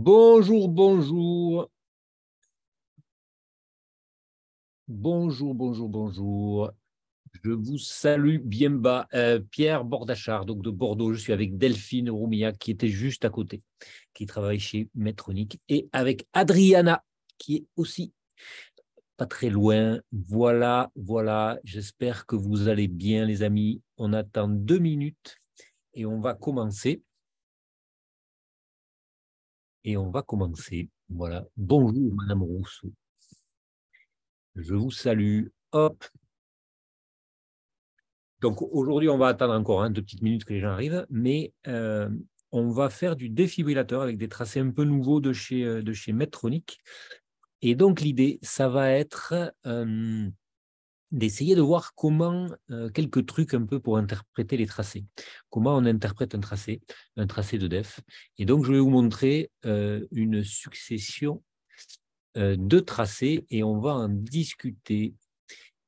Bonjour, bonjour. Bonjour, bonjour, bonjour. Je vous salue bien bas. Pierre Bordachard, donc de Bordeaux. Je suis avec Delphine Roumia, qui était juste à côté, qui travaille chez Medtronic, et avec Adriana, qui est aussi pas très loin. Voilà, voilà. J'espère que vous allez bien, les amis. On attend 2 minutes et on va commencer. Voilà. Bonjour, Madame Rousseau. Je vous salue. Hop. Donc aujourd'hui, on va attendre encore 2 petites minutes que les gens arrivent, mais on va faire du défibrillateur avec des tracés un peu nouveaux de chez Medtronic. Et donc l'idée, ça va être d'essayer de voir comment, quelques trucs un peu pour interpréter les tracés. Comment on interprète un tracé de def. Et donc je vais vous montrer une succession de tracés et on va en discuter.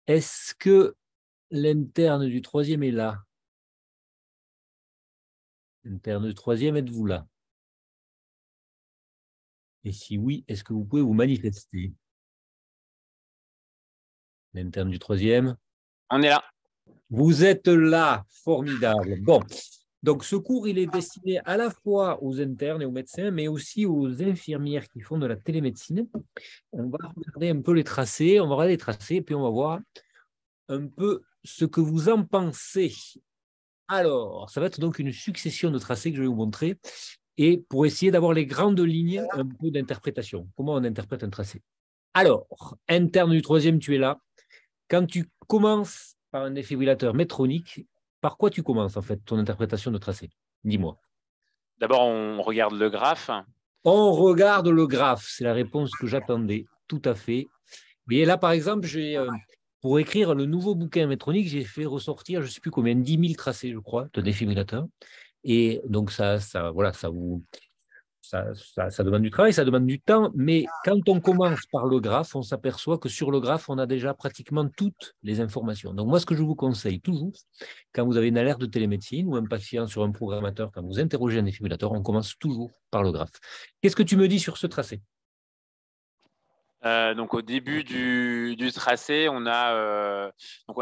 Est-ce que l'interne du troisième est là? Interne du troisième, êtes-vous là? Et si oui, est-ce que vous pouvez vous manifester? L'interne du troisième? On est là. Vous êtes là, formidable. Bon, donc ce cours, il est destiné à la fois aux internes et aux médecins, mais aussi aux infirmières qui font de la télémédecine. On va regarder un peu les tracés, on va regarder les tracés, et puis on va voir un peu ce que vous en pensez. Alors, ça va être donc une succession de tracés que je vais vous montrer, et pour essayer d'avoir les grandes lignes un peu d'interprétation. Comment on interprète un tracé? Alors, interne du troisième, tu es là. Quand tu commences par un défibrillateur Medtronic, par quoi tu commences en fait ton interprétation de tracé? Dis-moi. D'abord, on regarde le graphe. On regarde le graphe, c'est la réponse que j'attendais, tout à fait. Et là, par exemple, pour écrire le nouveau bouquin Medtronic, j'ai fait ressortir, je ne sais plus combien, 10 000 tracés, je crois, de défibrillateur. Et donc, voilà, ça demande du travail, ça demande du temps, mais quand on commence par le graphe, on s'aperçoit que sur le graphe, on a déjà pratiquement toutes les informations. Donc moi, ce que je vous conseille toujours, quand vous avez une alerte de télémédecine ou un patient sur un programmateur, quand vous interrogez un défibrillateur, on commence toujours par le graphe. Qu'est-ce que tu me dis sur ce tracé? Donc, au début du tracé, on a donc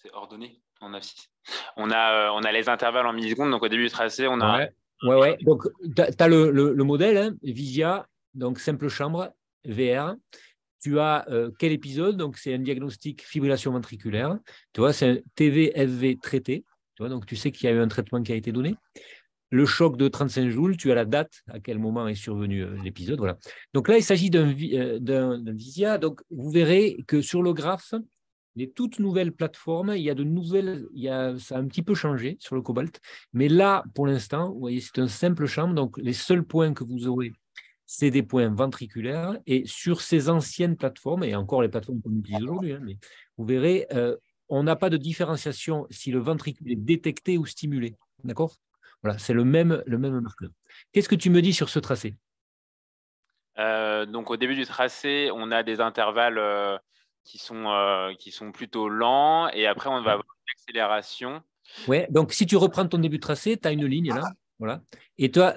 c'est ordonné en abscisse. On a les intervalles en millisecondes. Donc, au début du tracé, on a Ouais, ouais, ouais. Donc, tu as le modèle, hein, Visia, donc simple chambre, VR. Tu as quel épisode? Donc, c'est un diagnostic fibrillation ventriculaire. Tu vois, c'est un TVFV traité. Tu vois, donc, tu sais qu'il y a eu un traitement qui a été donné. Le choc de 35 joules, tu as la date à quel moment est survenu l'épisode. Voilà. Donc là, il s'agit d'un Visia. Donc, vous verrez que sur le graphe, les toutes nouvelles plateformes, il y a de nouvelles, ça a un petit peu changé sur le Cobalt. Mais là, pour l'instant, vous voyez, c'est un simple champ. Donc, les seuls points que vous aurez, c'est des points ventriculaires. Et sur ces anciennes plateformes, et encore les plateformes qu'on utilise aujourd'hui, hein, mais vous verrez, on n'a pas de différenciation si le ventricule est détecté ou stimulé. D'accord? Voilà, c'est le même marqueur. Qu'est-ce que tu me dis sur ce tracé? donc au début du tracé, on a des intervalles qui sont plutôt lents, et après, on va avoir une accélération. Ouais, donc si tu reprends ton début de tracé, tu as une ligne là. Voilà. Et toi,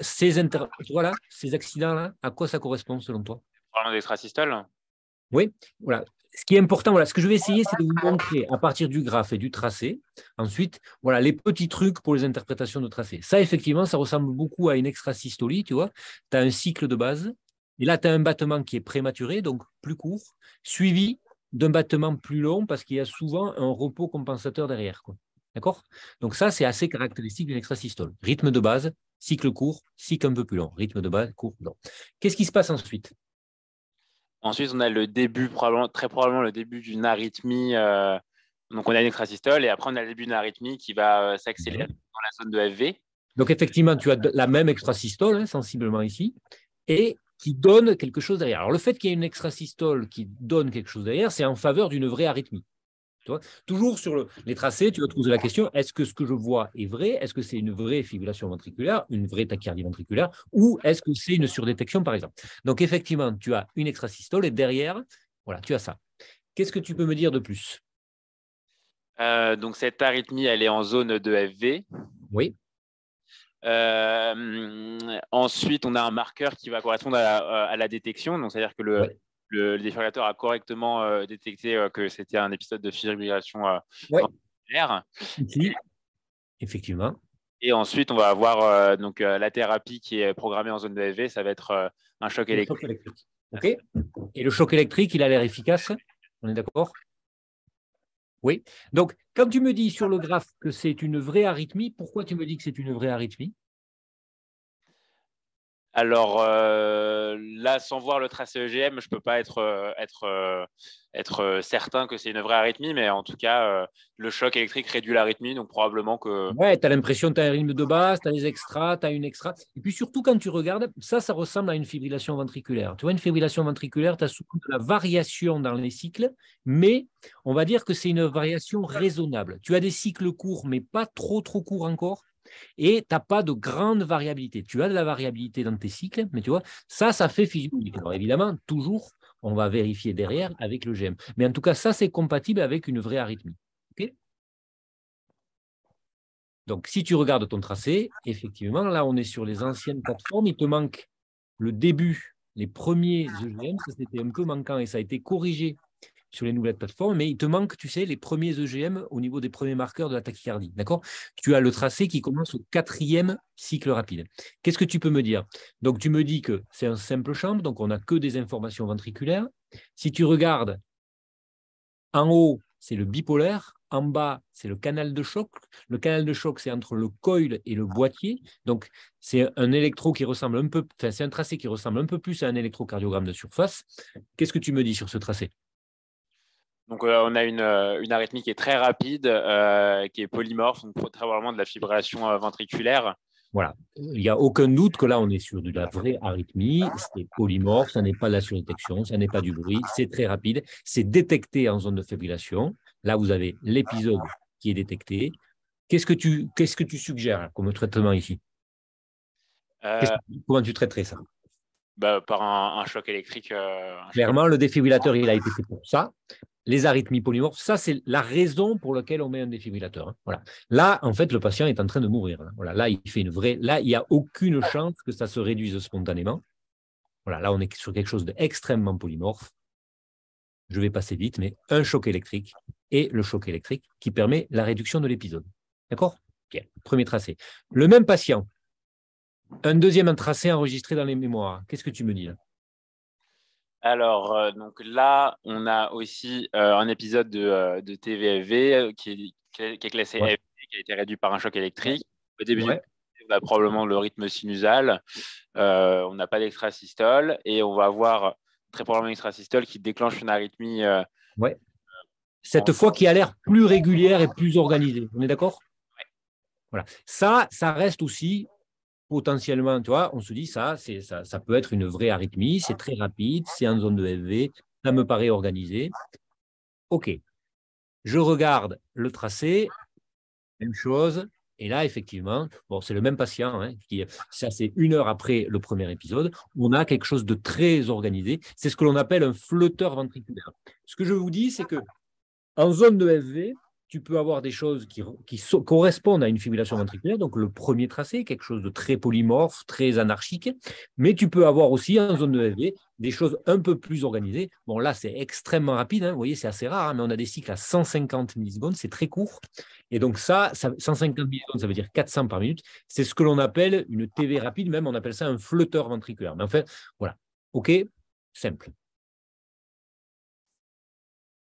voilà, ces accidents-là, à quoi ça correspond selon toi? Parlant d'extrasystole. Oui, voilà. Ce qui est important, voilà, ce que je vais essayer, c'est de vous montrer à partir du graphe et du tracé, ensuite, voilà, les petits trucs pour les interprétations de tracé. Ça, effectivement, ça ressemble beaucoup à une extrasystolie, tu vois. Tu as un cycle de base, et là, tu as un battement qui est prématuré, donc plus court, suivi d'un battement plus long, parce qu'il y a souvent un repos compensateur derrière, quoi. D'accord? Donc ça, c'est assez caractéristique d'une extrasystole. Rythme de base, cycle court, cycle un peu plus long. Rythme de base, court, long. Qu'est-ce qui se passe ensuite? Ensuite, on a le début, très probablement le début d'une arythmie. Donc, on a une extrasystole, et après, on a le début d'une arythmie qui va s'accélérer dans la zone de FV. Donc, effectivement, tu as la même extrasystole, hein, sensiblement ici, et qui donne quelque chose derrière. Alors, le fait qu'il y ait une extrasystole qui donne quelque chose derrière, c'est en faveur d'une vraie arythmie. Tu vois, toujours sur les tracés, tu vas te poser la question, est-ce que ce que je vois est vrai? Est-ce que c'est une vraie fibrillation ventriculaire, une vraie tachycardie ventriculaire, ou est-ce que c'est une surdétection, par exemple? Donc, effectivement, tu as une extrasystole et derrière, voilà, tu as ça. Qu'est-ce que tu peux me dire de plus? Donc, cette arythmie, elle est en zone de FV. Oui. Ensuite, on a un marqueur qui va correspondre à la détection. Donc, c'est-à-dire que Ouais. le défibrillateur a correctement détecté que c'était un épisode de fibrillation Ouais. ventriculaire. Ici, effectivement. Et ensuite, on va avoir la thérapie qui est programmée en zone de FV. Ça va être un choc Le choc électrique. électrique. OK. Et le choc électrique, il a l'air efficace. On est d'accord? Oui. Donc, quand tu me dis sur le graphe que c'est une vraie arythmie, pourquoi tu me dis que c'est une vraie arythmie? Alors là, sans voir le tracé EGM, je ne peux pas être certain que c'est une vraie arythmie, mais en tout cas, le choc électrique réduit l'arythmie, donc probablement que… Ouais, tu as l'impression que tu as un rythme de base, tu as les extras, tu as une extra. Et puis surtout, quand tu regardes, ça ressemble à une fibrillation ventriculaire. Tu vois, une fibrillation ventriculaire, tu as souvent de la variation dans les cycles, mais on va dire que c'est une variation raisonnable. Tu as des cycles courts, mais pas trop courts encore. Et tu n'as pas de grande variabilité. Tu as de la variabilité dans tes cycles, mais tu vois, ça fait physiologique. Alors évidemment, toujours, on va vérifier derrière avec le GM. Mais en tout cas, ça, c'est compatible avec une vraie arythmie. OK. Donc, si tu regardes ton tracé, effectivement, là, on est sur les anciennes plateformes. Il te manque le début, les premiers EGM. Ça, c'était un peu manquant et ça a été corrigé sur les nouvelles plateformes. Mais il te manque, tu sais, les premiers EGM au niveau des premiers marqueurs de la tachycardie. D'accord? Tu as le tracé qui commence au 4e cycle rapide. Qu'est-ce que tu peux me dire? Donc, tu me dis que c'est un simple chambre, donc on n'a que des informations ventriculaires. Si tu regardes en haut, c'est le bipolaire. En bas, c'est le canal de choc. Le canal de choc, c'est entre le coil et le boîtier. Donc, c'est un électro qui ressemble un peu, enfin, c'est un tracé qui ressemble un peu plus à un électrocardiogramme de surface. Qu'est-ce que tu me dis sur ce tracé? Donc, on a une arythmie qui est très rapide, qui est polymorphe, donc très probablement de la fibrillation ventriculaire. Voilà. Il n'y a aucun doute que là, on est sur de la vraie arythmie. C'est polymorphe, ça n'est pas de la surdétection, ça n'est pas du bruit, c'est très rapide. C'est détecté en zone de fibrillation. Là, vous avez l'épisode qui est détecté. Qu'est-ce que tu suggères comme traitement ici? Euh, Comment tu traiterais ça? Par un choc électrique. Clairement, le défibrillateur, il a été fait pour ça. Les arythmies polymorphes, ça, c'est la raison pour laquelle on met un défibrillateur. Hein. Voilà. Là, en fait, le patient est en train de mourir. Hein. Voilà. Là, il fait une vraie. Là, il n'y a aucune chance que ça se réduise spontanément. Voilà. Là, on est sur quelque chose d'extrêmement polymorphe. Je vais passer vite, mais un choc électrique et le choc électrique qui permet la réduction de l'épisode. D'accord? Okay. Premier tracé. Le même patient, un deuxième tracé enregistré dans les mémoires. Qu'est-ce que tu me dis là? Alors, donc là, on a aussi un épisode de TVFV qui est classé Ouais. FV, qui a été réduit par un choc électrique. Au début Ouais. on a probablement le rythme sinusal. On n'a pas d'extrasystole et on va avoir très probablement une extrasystole qui déclenche une arythmie. Ouais. Cette fois qui a l'air plus régulière et plus organisée. On est d'accord? Voilà. Ça reste aussi potentiellement, tu vois, on se dit ça peut être une vraie arythmie, c'est très rapide, c'est en zone de FV, ça me paraît organisé. OK, je regarde le tracé, même chose. Et là, effectivement, bon, c'est le même patient, hein, ça c'est 1 heure après le premier épisode, on a quelque chose de très organisé. C'est ce que l'on appelle un flotteur ventriculaire. Ce que je vous dis, c'est que en zone de FV, tu peux avoir des choses qui correspondent à une fibrillation ventriculaire, donc le premier tracé, quelque chose de très polymorphe, très anarchique, mais tu peux avoir aussi en zone de FV des choses un peu plus organisées. Bon, là, c'est extrêmement rapide, hein, vous voyez, c'est assez rare, hein, mais on a des cycles à 150 millisecondes, c'est très court. Et donc ça 150 millisecondes, ça veut dire 400 par minute. C'est ce que l'on appelle une TV rapide, même on appelle ça un flotteur ventriculaire. Mais en fait, voilà, OK, simple.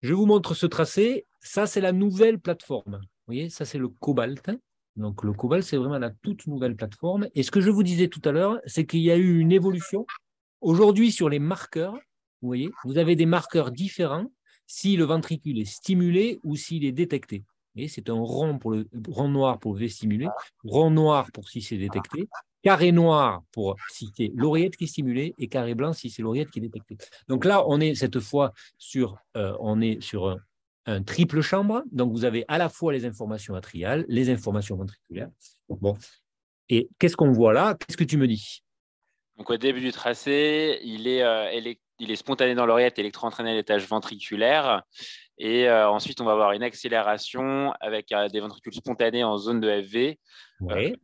Je vous montre ce tracé. Ça, c'est la nouvelle plateforme. Vous voyez, ça, c'est le Cobalt. Donc, le Cobalt, c'est vraiment la toute nouvelle plateforme. Et ce que je vous disais tout à l'heure, c'est qu'il y a eu une évolution. Aujourd'hui, sur les marqueurs, vous voyez, vous avez des marqueurs différents si le ventricule est stimulé ou s'il est détecté. Et c'est un rond, rond noir pour V stimulé, rond noir pour si c'est détecté, carré noir pour si c'est l'oreillette qui est stimulée et carré blanc si c'est l'oreillette qui est détectée. Donc là, on est cette fois sur un triple chambre. Donc vous avez à la fois les informations atriales, les informations ventriculaires. Bon. Et qu'est-ce qu'on voit là? Qu'est-ce que tu me dis? Donc, au début du tracé, il est spontané dans l'oreillette, électro-entraîné à l'étage ventriculaire. Et ensuite, on va avoir une accélération avec des ventricules spontanés en zone de FV. Ouais.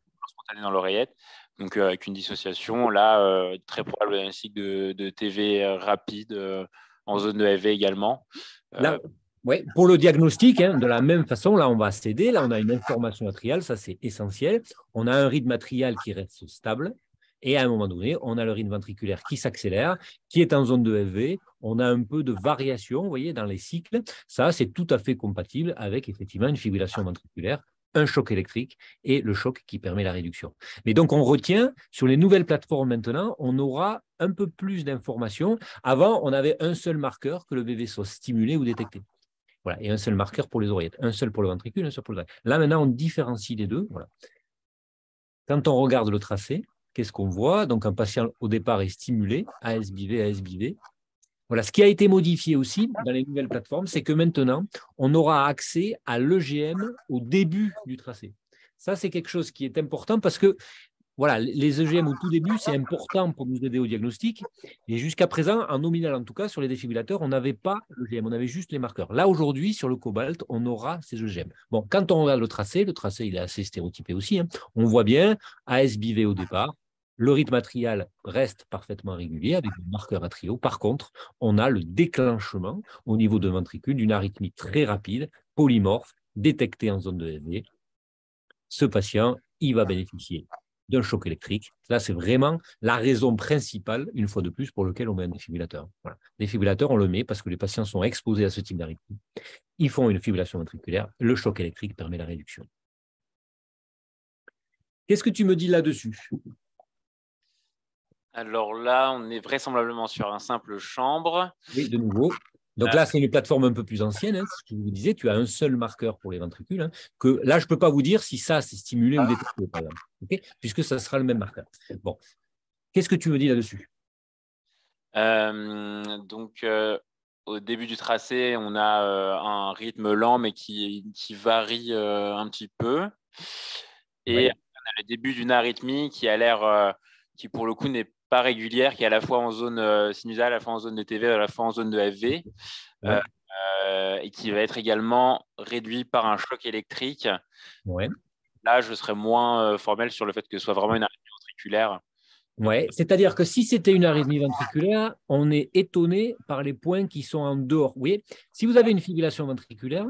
instantanée dans l'oreillette. Donc, avec une dissociation, là, très probable un cycle de TV rapide en zone de FV également. Là, ouais, pour le diagnostic, de la même façon, là, on va s'aider. Là, on a une information atriale, ça, c'est essentiel. On a un rythme atrial qui reste stable. Et à un moment donné, on a le rythme ventriculaire qui s'accélère, qui est en zone de FV. On a un peu de variation, vous voyez, dans les cycles. Ça, c'est tout à fait compatible avec, effectivement, une fibrillation ventriculaire, un choc électrique et le choc qui permet la réduction. Mais donc, on retient, sur les nouvelles plateformes maintenant, on aura un peu plus d'informations. Avant, on avait un seul marqueur que le VV soit stimulé ou détecté. Voilà, et un seul marqueur pour les oreillettes, un seul pour le ventricule, un seul pour le ventricule. Là, maintenant, on différencie les deux. Voilà. Quand on regarde le tracé, qu'est-ce qu'on voit? Donc, un patient, au départ, est stimulé, ASBV, ASBV. Voilà, ce qui a été modifié aussi dans les nouvelles plateformes, c'est que maintenant, on aura accès à l'EGM au début du tracé. Ça, c'est quelque chose qui est important parce que voilà, les EGM au tout début, c'est important pour nous aider au diagnostic. Et jusqu'à présent, en nominal en tout cas, sur les défibrillateurs, on n'avait pas l'EGM, on avait juste les marqueurs. Là, aujourd'hui, sur le Cobalt, on aura ces EGM. Bon, quand on regarde le tracé, il est assez stéréotypé aussi. On voit bien ASBV au départ. Le rythme atrial reste parfaitement régulier avec des marqueurs atriaux. Par contre, on a le déclenchement au niveau de ventricule d'une arythmie très rapide, polymorphe, détectée en zone de FV. Ce patient, il va bénéficier d'un choc électrique. Là, c'est vraiment la raison principale, une fois de plus, pour laquelle on met un défibrillateur. Voilà. Défibrillateur, on le met parce que les patients sont exposés à ce type d'arythmie. Ils font une fibrillation ventriculaire. Le choc électrique permet la réduction. Qu'est-ce que tu me dis là-dessus? Alors là, on est vraisemblablement sur un simple chambre. Oui, de nouveau. Donc là, c'est une plateforme un peu plus ancienne. Ce que je vous disais, tu as un seul marqueur pour les ventricules. Que là, je ne peux pas vous dire si ça, c'est stimulé ou détecté, par exemple. Okay, puisque ça sera le même marqueur. Bon. Qu'est-ce que tu me dis là-dessus? Donc, au début du tracé, on a un rythme lent, mais qui varie un petit peu. Et on a le début d'une arythmie qui a l'air, qui pour le coup n'est pas régulière, qui est à la fois en zone sinusale, à la fois en zone de TV, à la fois en zone de FV, et qui va être également réduit par un choc électrique. Là, je serais moins formel sur le fait que ce soit vraiment une arythmie ventriculaire. Ouais, c'est-à-dire que si c'était une arythmie ventriculaire, on est étonné par les points qui sont en dehors. Vous voyez, si vous avez une fibrillation ventriculaire,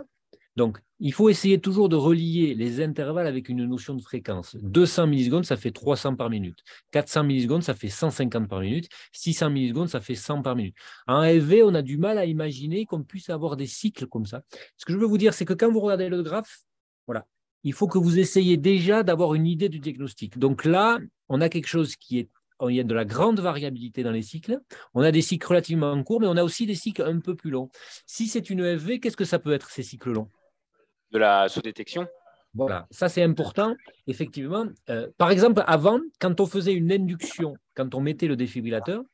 donc il faut essayer toujours de relier les intervalles avec une notion de fréquence. 200 millisecondes, ça fait 300 par minute. 400 millisecondes, ça fait 150 par minute. 600 millisecondes, ça fait 100 par minute. En FV, on a du mal à imaginer qu'on puisse avoir des cycles comme ça. Ce que je veux vous dire, c'est que quand vous regardez le graphe, voilà, il faut que vous essayiez déjà d'avoir une idée du diagnostic. Donc là, on a quelque chose qui est il y a de la grande variabilité dans les cycles. On a des cycles relativement courts, mais on a aussi des cycles un peu plus longs. Si c'est une FV, qu'est-ce que ça peut être, ces cycles longs? De la sous-détection. Voilà, ça c'est important, effectivement. Par exemple, avant, quand on faisait une induction, quand on mettait le défibrillateur,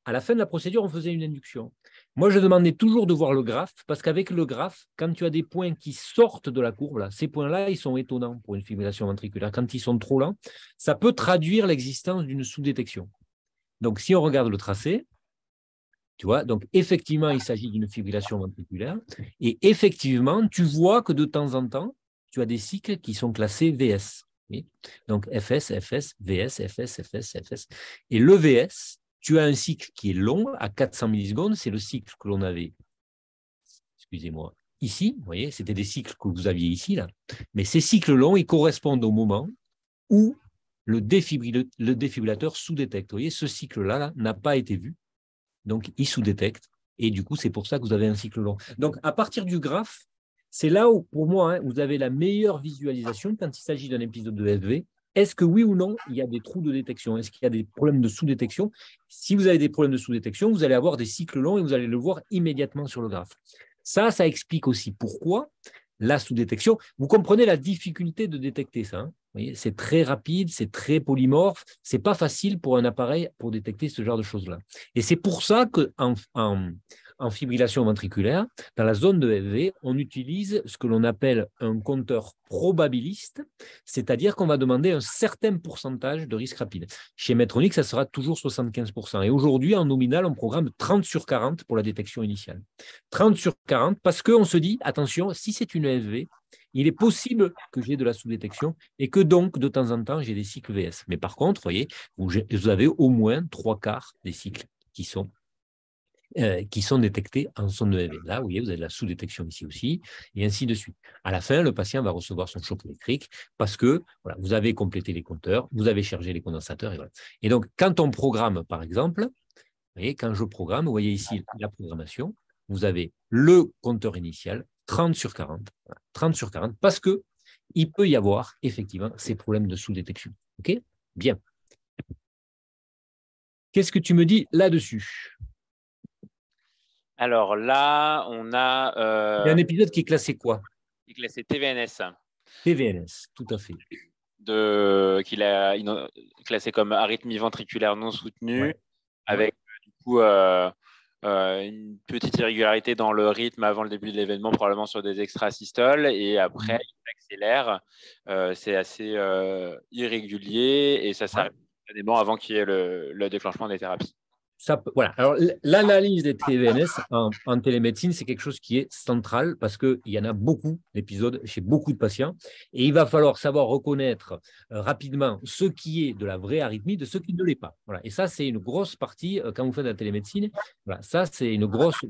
à la fin de la procédure, on faisait une induction. Moi, je demandais toujours de voir le graphe, parce qu'avec le graphe, quand tu as des points qui sortent de la courbe, là, ces points-là, ils sont étonnants pour une fibrillation ventriculaire. Quand ils sont trop lents, ça peut traduire l'existence d'une sous-détection. Donc, si on regarde le tracé, tu vois, donc effectivement, il s'agit d'une fibrillation ventriculaire. Et effectivement, tu vois que de temps en temps, tu as des cycles qui sont classés VS. Oui, donc FS, FS, VS, FS, FS, FS. Et le VS, tu as un cycle qui est long, à 400 millisecondes. C'est le cycle que l'on avait, excusez-moi, ici. Vous voyez, c'était des cycles que vous aviez ici, là. Mais ces cycles longs, ils correspondent au moment où le défibrillateur sous-détecte. Vous voyez, ce cycle-là là, n'a pas été vu. Donc, il sous-détecte. Et du coup, c'est pour ça que vous avez un cycle long. Donc, à partir du graphe, c'est là où, pour moi, vous avez la meilleure visualisation quand il s'agit d'un épisode de FV. Est-ce que oui ou non, il y a des trous de détection? Est-ce qu'il y a des problèmes de sous-détection? Si vous avez des problèmes de sous-détection, vous allez avoir des cycles longs et vous allez le voir immédiatement sur le graphe. Ça explique aussi pourquoi la sous-détection. Vous comprenez la difficulté de détecter ça. C'est très rapide, c'est très polymorphe. Ce n'est pas facile pour un appareil pour détecter ce genre de choses-là. Et c'est pour ça qu'en en fibrillation ventriculaire, dans la zone de FV, on utilise ce que l'on appelle un compteur probabiliste, c'est-à-dire qu'on va demander un certain pourcentage de risque rapide. Chez Medtronic, ça sera toujours 75%. Et aujourd'hui, en nominal, on programme 30 sur 40 pour la détection initiale. 30 sur 40 parce qu'on se dit, attention, si c'est une FV, il est possible que j'ai de la sous-détection et que donc, de temps en temps, j'ai des cycles VS. Mais par contre, vous voyez, vous avez au moins 3/4 des cycles qui sont détectés en zone de EV. Là, vous voyez, vous avez de la sous-détection ici aussi, et ainsi de suite. À la fin, le patient va recevoir son choc électrique parce que voilà, vous avez complété les compteurs, vous avez chargé les condensateurs. Et, voilà. Et donc, quand on programme, par exemple, vous voyez, quand je programme, vous voyez ici la programmation, vous avez le compteur initial, 30 sur 40. 30 sur 40, parce qu'il peut y avoir effectivement ces problèmes de sous-détection. OK? Bien. Qu'est-ce que tu me dis là-dessus? Alors là, on a. Il y a un épisode qui est classé quoi? Qui est classé TVNS. TVNS, tout à fait. Qu'il a classé comme arythmie ventriculaire non soutenue, Ouais. avec du coup une petite irrégularité dans le rythme avant le début de l'événement, probablement sur des extrasystoles, et après il accélère. C'est assez irrégulier et ça s'arrête avant qu'il y ait le déclenchement des thérapies. Voilà. Alors, l'analyse des TVNS en télémédecine, c'est quelque chose qui est central parce qu'il y en a beaucoup d'épisodes chez beaucoup de patients et il va falloir savoir reconnaître rapidement ce qui est de la vraie arythmie de ce qui ne l'est pas. Voilà. Et ça, c'est une grosse partie quand vous faites de la télémédecine. Voilà. Ça, c'est une grosse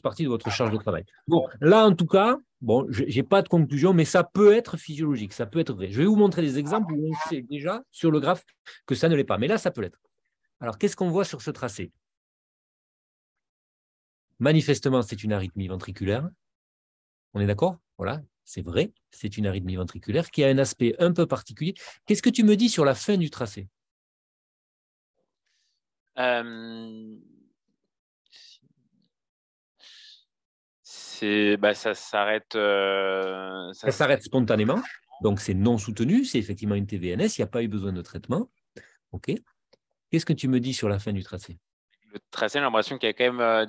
partie de votre charge de travail. Bon, là, en tout cas, bon, je n'ai pas de conclusion, mais ça peut être physiologique, ça peut être vrai. Je vais vous montrer des exemples où on sait déjà sur le graphe que ça ne l'est pas. Mais là, ça peut l'être. Alors, qu'est-ce qu'on voit sur ce tracé? Manifestement, c'est une arythmie ventriculaire. On est d'accord? Voilà, c'est vrai, c'est une arythmie ventriculaire qui a un aspect un peu particulier. Qu'est-ce que tu me dis sur la fin du tracé? Ça s'arrête. Ça s'arrête spontanément, donc c'est non soutenu, c'est effectivement une TVNS, il n'y a pas eu besoin de traitement. OK. Qu'est-ce que tu me dis sur la fin du tracé? Le tracé, j'ai l'impression qu'il y a quand même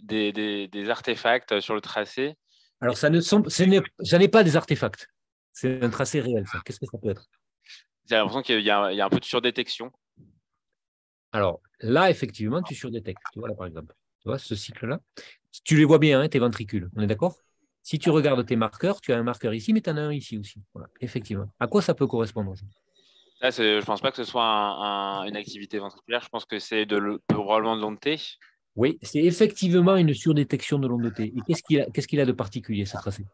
des artefacts sur le tracé. Alors, ça n'est pas des artefacts. C'est un tracé réel, ça. Qu'est-ce que ça peut être? J'ai l'impression qu'il y a un peu de surdétection. Alors, là, effectivement, tu surdétectes. Tu vois, là, par exemple. Tu vois, ce cycle-là. Tu les vois bien, hein, tes ventricules. On est d'accord? Si tu regardes tes marqueurs, tu as un marqueur ici, mais tu en as un ici aussi. Voilà, effectivement. À quoi ça peut correspondre? Là, je ne pense pas que ce soit une activité ventriculaire. Je pense que c'est probablement de l'onde T. Oui, c'est effectivement une surdétection de l'onde T. Et qu'est-ce qu'il a de particulier, ce tracé?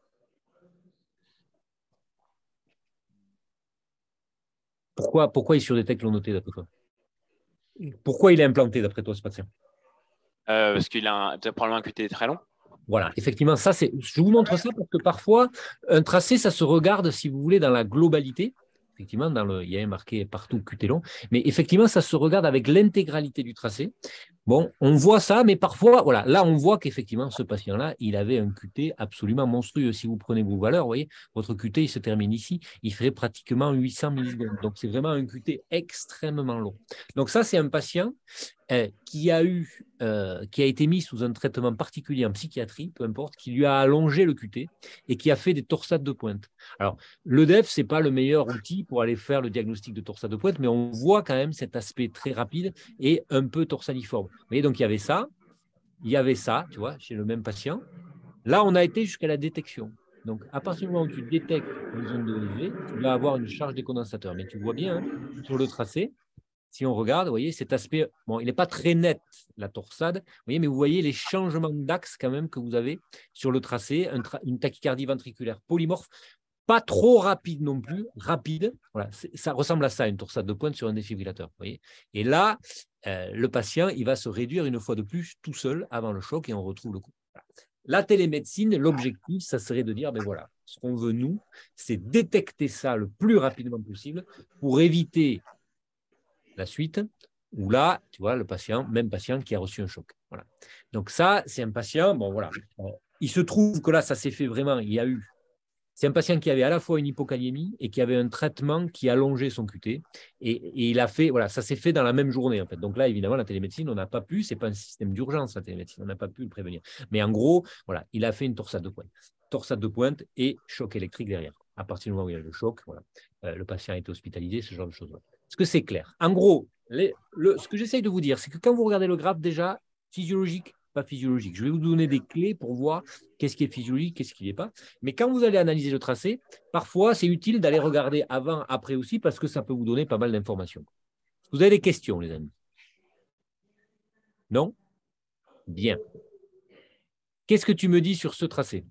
Pourquoi il surdétecte l'onde T, d'après toi? Pourquoi il est implanté, d'après toi, ce patient? Parce qu'il a probablement un QT très long. Voilà, effectivement, je vous montre ça parce que parfois, un tracé, ça se regarde, si vous voulez, dans la globalité. Effectivement, il y a marqué partout QT long, mais effectivement, ça se regarde avec l'intégralité du tracé. Bon, on voit ça, mais parfois, voilà, là, on voit qu'effectivement, ce patient-là, il avait un QT absolument monstrueux. Si vous prenez vos valeurs, vous voyez, votre QT, il se termine ici, il ferait pratiquement 800 millisecondes. Donc, c'est vraiment un QT extrêmement long. Donc, ça, c'est un patient qui a été mis sous un traitement particulier en psychiatrie, peu importe, qui lui a allongé le QT et qui a fait des torsades de pointe. Alors, l'EDEF, ce n'est pas le meilleur outil pour aller faire le diagnostic de torsade de pointe, mais on voit quand même cet aspect très rapide et un peu torsadiforme. Vous voyez, donc il y avait ça, tu vois, chez le même patient. Là, on a été jusqu'à la détection. Donc, à partir du moment où tu détectes une zone de EV, tu vas avoir une charge des condensateurs. Mais tu vois bien, hein, sur le tracé, si on regarde, vous voyez, cet aspect, bon, il n'est pas très net, la torsade, vous voyez, mais vous voyez les changements d'axe quand même que vous avez sur le tracé, une tachycardie ventriculaire polymorphe, pas trop rapide non plus, rapide. Voilà, ça ressemble à ça, une torsade de pointe sur un défibrillateur. Vous voyez. Et là, le patient, il va se réduire une fois de plus tout seul avant le choc et on retrouve le coup. Voilà. La télémédecine, l'objectif, ça serait de dire, ben voilà, ce qu'on veut, nous, c'est détecter ça le plus rapidement possible pour éviter la suite, où là, tu vois, même patient qui a reçu un choc. Voilà. Donc ça, c'est un patient, bon voilà. Il se trouve que là, ça s'est fait vraiment, il y a eu C'est un patient qui avait à la fois une hypokaliémie et qui avait un traitement qui allongeait son QT. Et il a fait, voilà, ça s'est fait dans la même journée, en fait. Donc là, évidemment, la télémédecine, on n'a pas pu, ce n'est pas un système d'urgence, la télémédecine, on n'a pas pu le prévenir. Mais en gros, voilà, il a fait une torsade de pointe. Torsade de pointe et choc électrique derrière. À partir du moment où il y a le choc, voilà, le patient a été hospitalisé, ce genre de choses. Est-ce que c'est clair? En gros, ce que j'essaye de vous dire, c'est que quand vous regardez le graphe, déjà, physiologique, pas physiologique. Je vais vous donner des clés pour voir qu'est-ce qui est physiologique, qu'est-ce qui n'est pas. Mais quand vous allez analyser le tracé, parfois, c'est utile d'aller regarder avant, après aussi, parce que ça peut vous donner pas mal d'informations. Vous avez des questions, les amis? Non? Bien. Qu'est-ce que tu me dis sur ce tracé?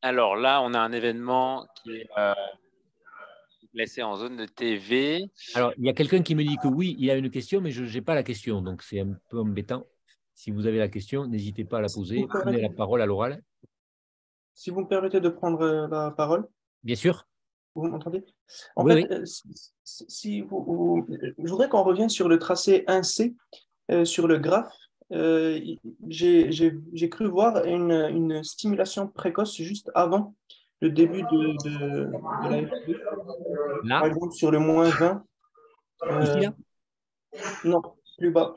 Alors là, on a un événement qui est placé en zone de TV. Alors, il y a quelqu'un qui me dit que oui, il y a une question, mais je n'ai pas la question, donc c'est un peu embêtant. Si vous avez la question, n'hésitez pas à la poser. Prenez la parole à l'oral. Si vous me permettez de prendre la parole, Bien sûr. vous m'entendez? En Oui, fait, oui. je voudrais qu'on revienne sur le tracé 1C, sur le graphe. J'ai cru voir une stimulation précoce juste avant le début de la F2. Là, Par exemple, sur le -20. ici, là. Non, plus bas.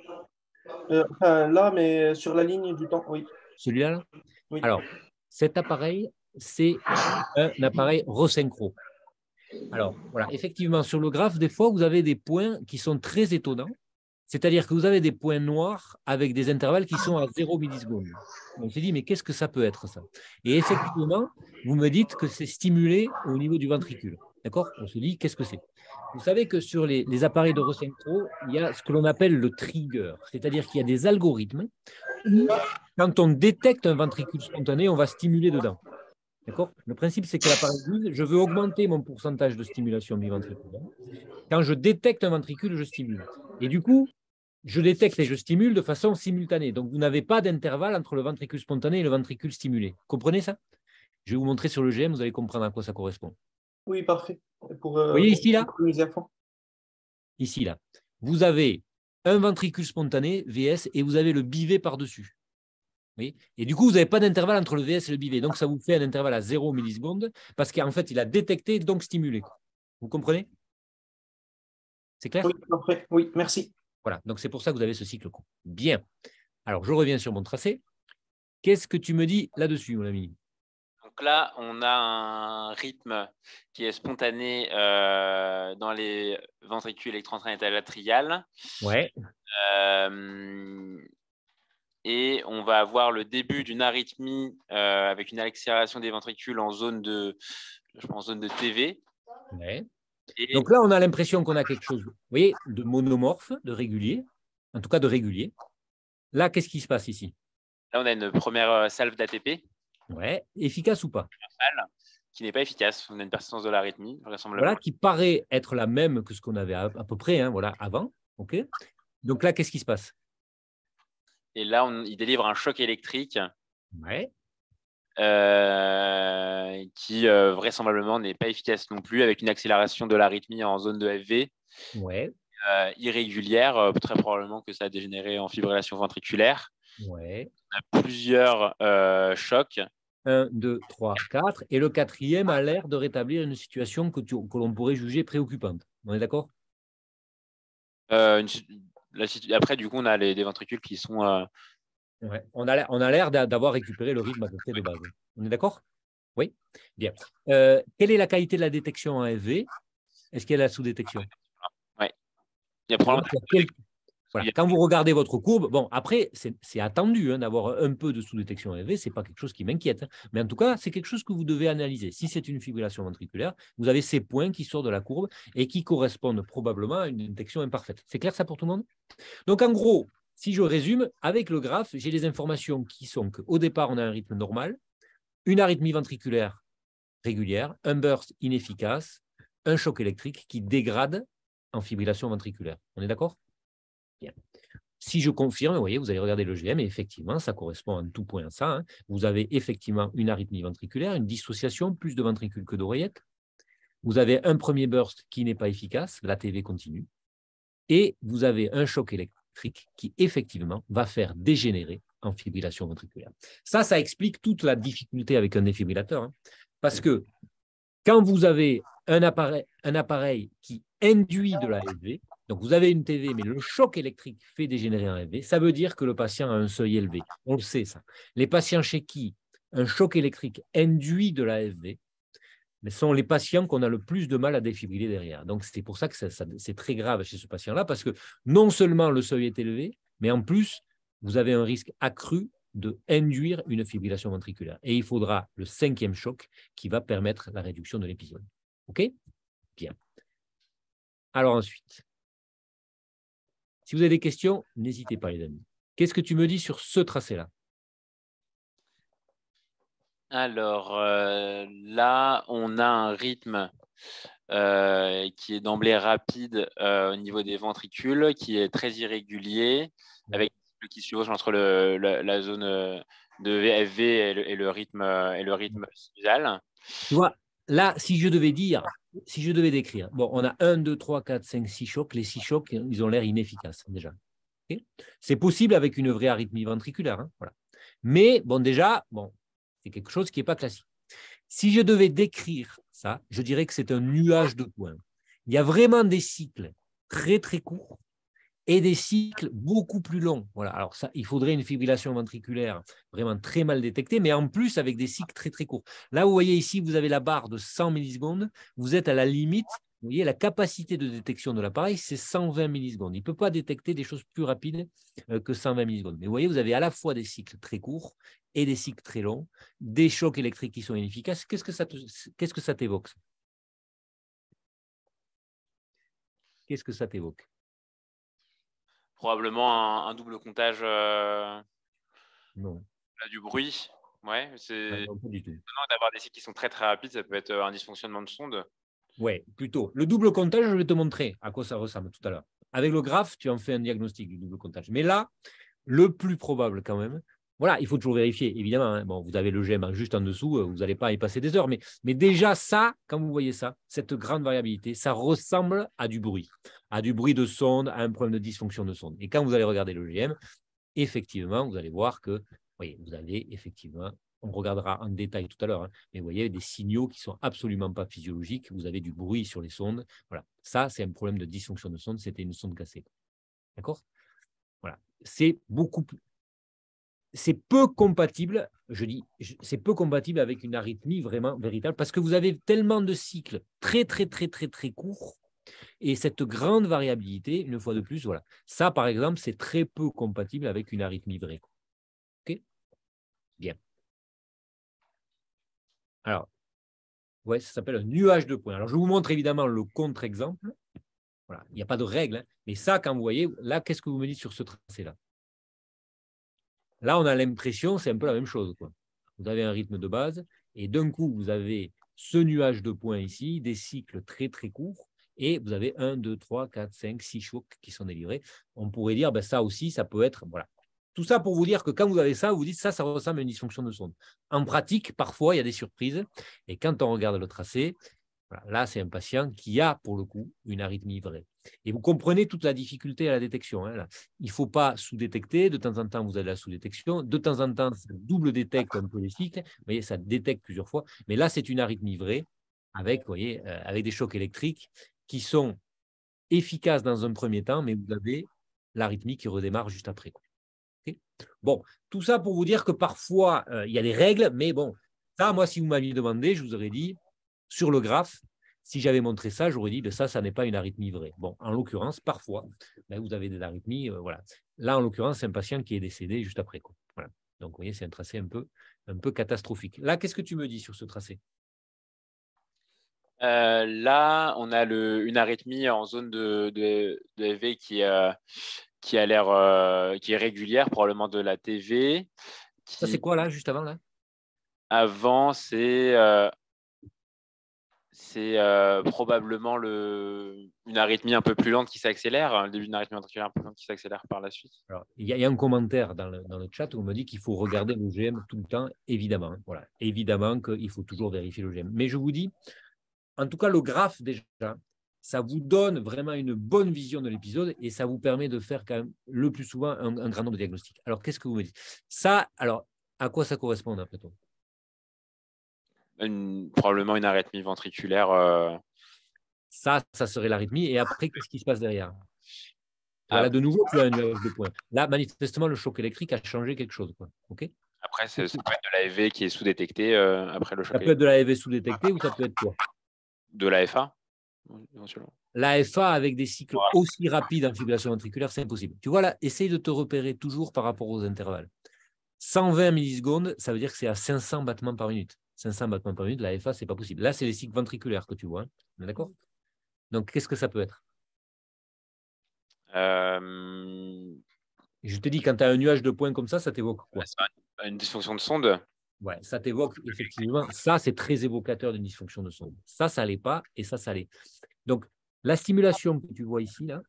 Enfin, là, mais sur la ligne du temps, oui. Celui-là, là. Oui. Alors, cet appareil, c'est un appareil resynchro. Alors, voilà, effectivement, sur le graphe, des fois, vous avez des points qui sont très étonnants. C'est-à-dire que vous avez des points noirs avec des intervalles qui sont à 0 millisecondes. On s'est dit, mais qu'est-ce que ça peut être, ça? Et effectivement, vous me dites que c'est stimulé au niveau du ventricule. D'accord? On se dit, qu'est-ce que c'est? Vous savez que sur les appareils de resynchro, il y a ce que l'on appelle le trigger. C'est-à-dire qu'il y a des algorithmes où, quand on détecte un ventricule spontané, on va stimuler dedans. D'accord? Le principe, c'est que l'appareil dit, je veux augmenter mon pourcentage de stimulation biventriculaire. Quand je détecte un ventricule, je stimule. Et du coup, je détecte et je stimule de façon simultanée. Donc, vous n'avez pas d'intervalle entre le ventricule spontané et le ventricule stimulé. Comprenez ça? Je vais vous montrer sur le GM, vous allez comprendre à quoi ça correspond. Oui, parfait. Pour, Vous voyez ici, là? les enfants. Ici, là. Vous avez un ventricule spontané, VS, et vous avez le bivet par-dessus. Oui. Et du coup, vous n'avez pas d'intervalle entre le VS et le bivet. Donc, ça vous fait un intervalle à 0 millisecondes parce qu'en fait, il a détecté, donc stimulé. Vous comprenez? C'est clair? Oui, parfait. Oui, merci. Voilà. Donc, c'est pour ça que vous avez ce cycle court. Bien. Alors, je reviens sur mon tracé. Qu'est-ce que tu me dis là-dessus, mon ami? Donc là, on a un rythme qui est spontané dans les ventricules électroentraînés atriales. Ouais. Et on va avoir le début d'une arythmie avec une accélération des ventricules en zone de TV. Ouais. Et donc là, on a l'impression qu'on a quelque chose, vous voyez, de monomorphe, de régulier, en tout cas de régulier. Là, qu'est-ce qui se passe ici? là, on a une première salve d'ATP. Ouais. Efficace ou pas? Qui n'est pas efficace. On a une persistance de l'arythmie, vraisemblablement. Voilà, qui paraît être la même que ce qu'on avait à peu près, hein, voilà, avant. OK. Donc là, qu'est-ce qui se passe? Et là, il délivre un choc électrique. Ouais. Qui vraisemblablement n'est pas efficace non plus, avec une accélération de l'arythmie en zone de FV Ouais. irrégulière, très probablement que ça a dégénéré en fibrillation ventriculaire. Ouais. On a plusieurs chocs. 1, 2, 3, 4. Et le quatrième a l'air de rétablir une situation que l'on pourrait juger préoccupante. On est d'accord? Après, du coup, on a des ventricules qui sont… Ouais. On a l'air d'avoir récupéré le rythme à peu près de base. On est d'accord? Oui. Bien. Quelle est la qualité de la détection en FV? Est-ce qu'il y a la sous-détection? Oui. Il y a probablement… Voilà. Quand vous regardez votre courbe, bon, après, c'est attendu hein, d'avoir un peu de sous-détection AV, ce n'est pas quelque chose qui m'inquiète. Hein. Mais en tout cas, c'est quelque chose que vous devez analyser. Si c'est une fibrillation ventriculaire, vous avez ces points qui sortent de la courbe et qui correspondent probablement à une détection imparfaite. C'est clair ça pour tout le monde? Donc, en gros, si je résume, avec le graphe, j'ai les informations qui sont qu'au départ, on a un rythme normal, une arythmie ventriculaire régulière, un burst inefficace, un choc électrique qui dégrade en fibrillation ventriculaire. On est d'accord? Bien. Si je confirme, vous voyez, vous allez regarder le GM et effectivement, ça correspond en tout point à ça. Hein. Vous avez effectivement une arythmie ventriculaire, une dissociation, plus de ventricules que d'oreillettes. Vous avez un premier burst qui n'est pas efficace, l'ATV continue. Et vous avez un choc électrique qui, effectivement, va faire dégénérer en fibrillation ventriculaire. Ça explique toute la difficulté avec un défibrillateur. Hein, parce que quand vous avez un appareil qui induit de la FV, donc vous avez une TV, mais le choc électrique fait dégénérer un FV, ça veut dire que le patient a un seuil élevé. On le sait, ça. Les patients chez qui un choc électrique induit de la FV, mais sont les patients qu'on a le plus de mal à défibriller derrière. Donc, c'est pour ça que c'est très grave chez ce patient-là, parce que non seulement le seuil est élevé, mais en plus, vous avez un risque accru d'induire une fibrillation ventriculaire. Et il faudra le 5e choc qui va permettre la réduction de l'épisode. OK? Bien. Alors ensuite, si vous avez des questions, n'hésitez pas, les amis. Qu'est-ce que tu me dis sur ce tracé-là? Alors là, on a un rythme qui est d'emblée rapide au niveau des ventricules, qui est très irrégulier, avec des cycles qui se chevauchent entre la zone de VFV et le rythme sinusal. Tu vois, là, si je devais décrire, bon, on a 1, 2, 3, 4, 5, 6 chocs. Les 6 chocs, ils ont l'air inefficaces déjà. Okay, c'est possible avec une vraie arythmie ventriculaire. Hein, voilà. Mais bon, déjà, c'est quelque chose qui n'est pas classique. Si je devais décrire ça, je dirais que c'est un nuage de points. Il y a vraiment des cycles très, très courts et des cycles beaucoup plus longs. Voilà. Alors ça, il faudrait une fibrillation ventriculaire vraiment très mal détectée, mais en plus avec des cycles très, très courts. Là, vous voyez ici, vous avez la barre de 100 millisecondes. Vous êtes à la limite. Vous voyez, la capacité de détection de l'appareil, c'est 120 millisecondes. Il ne peut pas détecter des choses plus rapides que 120 millisecondes. Mais vous voyez, vous avez à la fois des cycles très courts et des cycles très longs, des chocs électriques qui sont inefficaces. Qu'est-ce que ça t'évoque? Qu'est-ce que ça t'évoque? Probablement un double comptage Non. du bruit. Ouais, c'est Non, pas du tout. d'avoir des cycles qui sont très très rapides, ça peut être un dysfonctionnement de sonde. Oui, plutôt. Le double comptage, je vais te montrer à quoi ça ressemble tout à l'heure. Avec le graphe, tu en fais un diagnostic du double comptage. Mais là, le plus probable quand même, voilà, il faut toujours vérifier, évidemment. Hein. Bon, vous avez le GM juste en dessous, vous n'allez pas y passer des heures. Mais déjà, ça, quand vous voyez ça, cette grande variabilité, ça ressemble à du bruit de sonde, à un problème de dysfonction de sonde. Et quand vous allez regarder le GM, effectivement, vous allez voir que, voyez, vous avez effectivement, on regardera en détail tout à l'heure, hein, mais vous voyez des signaux qui ne sont absolument pas physiologiques. Vous avez du bruit sur les sondes. Voilà, ça, c'est un problème de dysfonction de sonde. C'était une sonde cassée. D'accord? Voilà, c'est peu compatible, je dis, c'est peu compatible avec une arythmie vraiment véritable parce que vous avez tellement de cycles très, très, très, très, très courts et cette grande variabilité, une fois de plus, voilà. Ça, par exemple, c'est très peu compatible avec une arythmie vraie. OK? Bien. Alors, ouais, ça s'appelle un nuage de points. Alors, je vous montre évidemment le contre-exemple. Voilà, il n'y a pas de règle, hein, mais ça, quand vous voyez, là, qu'est-ce que vous me dites sur ce tracé-là? Là, on a l'impression, c'est un peu la même chose, quoi. Vous avez un rythme de base, et d'un coup, vous avez ce nuage de points ici, des cycles très, très courts, et vous avez 1, 2, 3, 4, 5, 6 chocs qui sont délivrés. On pourrait dire, ben, ça aussi, ça peut être... Voilà. Tout ça pour vous dire que quand vous avez ça, vous dites ça ressemble à une dysfonction de sonde. En pratique, parfois, il y a des surprises, et quand on regarde le tracé, voilà, là, c'est un patient qui a, pour le coup, une arythmie vraie. Et vous comprenez toute la difficulté à la détection. Hein, là. Il ne faut pas sous-détecter. De temps en temps, vous avez la sous-détection. De temps en temps, ça double détecte un peu les cycles. Vous voyez, ça détecte plusieurs fois. Mais là, c'est une arythmie vraie avec, vous voyez, avec des chocs électriques qui sont efficaces dans un premier temps, mais vous avez l'arythmie qui redémarre juste après. Okay, bon, tout ça pour vous dire que parfois, il y a des règles, mais bon, ça, moi, si vous m'aviez demandé, je vous aurais dit, sur le graphe, si j'avais montré ça, j'aurais dit, ben ça n'est pas une arythmie vraie. Bon, en l'occurrence, parfois, ben, vous avez des arythmies. Voilà. Là, en l'occurrence, c'est un patient qui est décédé juste après. Quoi. Voilà. Donc, vous voyez, c'est un tracé un peu catastrophique. Là, qu'est-ce que tu me dis sur ce tracé? Là, on a une arythmie en zone de FV qui a l'air qui est régulière, probablement de la TV. Ça, c'est quoi là, juste avant là? Avant, c'est probablement une arythmie un peu plus lente qui s'accélère, le début d'une arythmie ventriculaire un peu lente qui s'accélère par la suite. Alors, il y a un commentaire dans le chat où on me dit qu'il faut regarder le GM tout le temps, évidemment. Voilà. Évidemment qu'il faut toujours vérifier le GM. Mais je vous dis, en tout cas, le graphe, déjà, ça vous donne vraiment une bonne vision de l'épisode et ça vous permet de faire quand même le plus souvent un grand nombre de diagnostics. Alors, qu'est-ce que vous me dites? Ça, alors, à quoi ça correspond d'après toi? Probablement une arythmie ventriculaire. Ça serait l'arythmie. Et après, qu'est-ce qui se passe derrière? Ah, Là, de nouveau, tu as un nuage de points. Là, manifestement, le choc électrique a changé quelque chose. Quoi. OK? après, ça peut être de l'AFV qui est sous-détecté après le choc Ça peut être de la FV sous-détectée ou ça peut être quoi? de l'AFA, éventuellement. La FA avec des cycles aussi rapides en fibrillation ventriculaire, c'est impossible. Tu vois là, essaye de te repérer toujours par rapport aux intervalles. 120 millisecondes, ça veut dire que c'est à 500 battements par minute. 500 battements par minute, la FA, ce n'est pas possible. Là, c'est les cycles ventriculaires que tu vois. Hein. D'accord? Donc, qu'est-ce que ça peut être? Je te dis, quand tu as un nuage de points comme ça t'évoque quoi? Une dysfonction de sonde. Ouais, ça t'évoque effectivement. Ça, c'est très évocateur d'une dysfonction de sonde. Ça l'est pas et ça l'est. Donc, la stimulation que tu vois ici, là,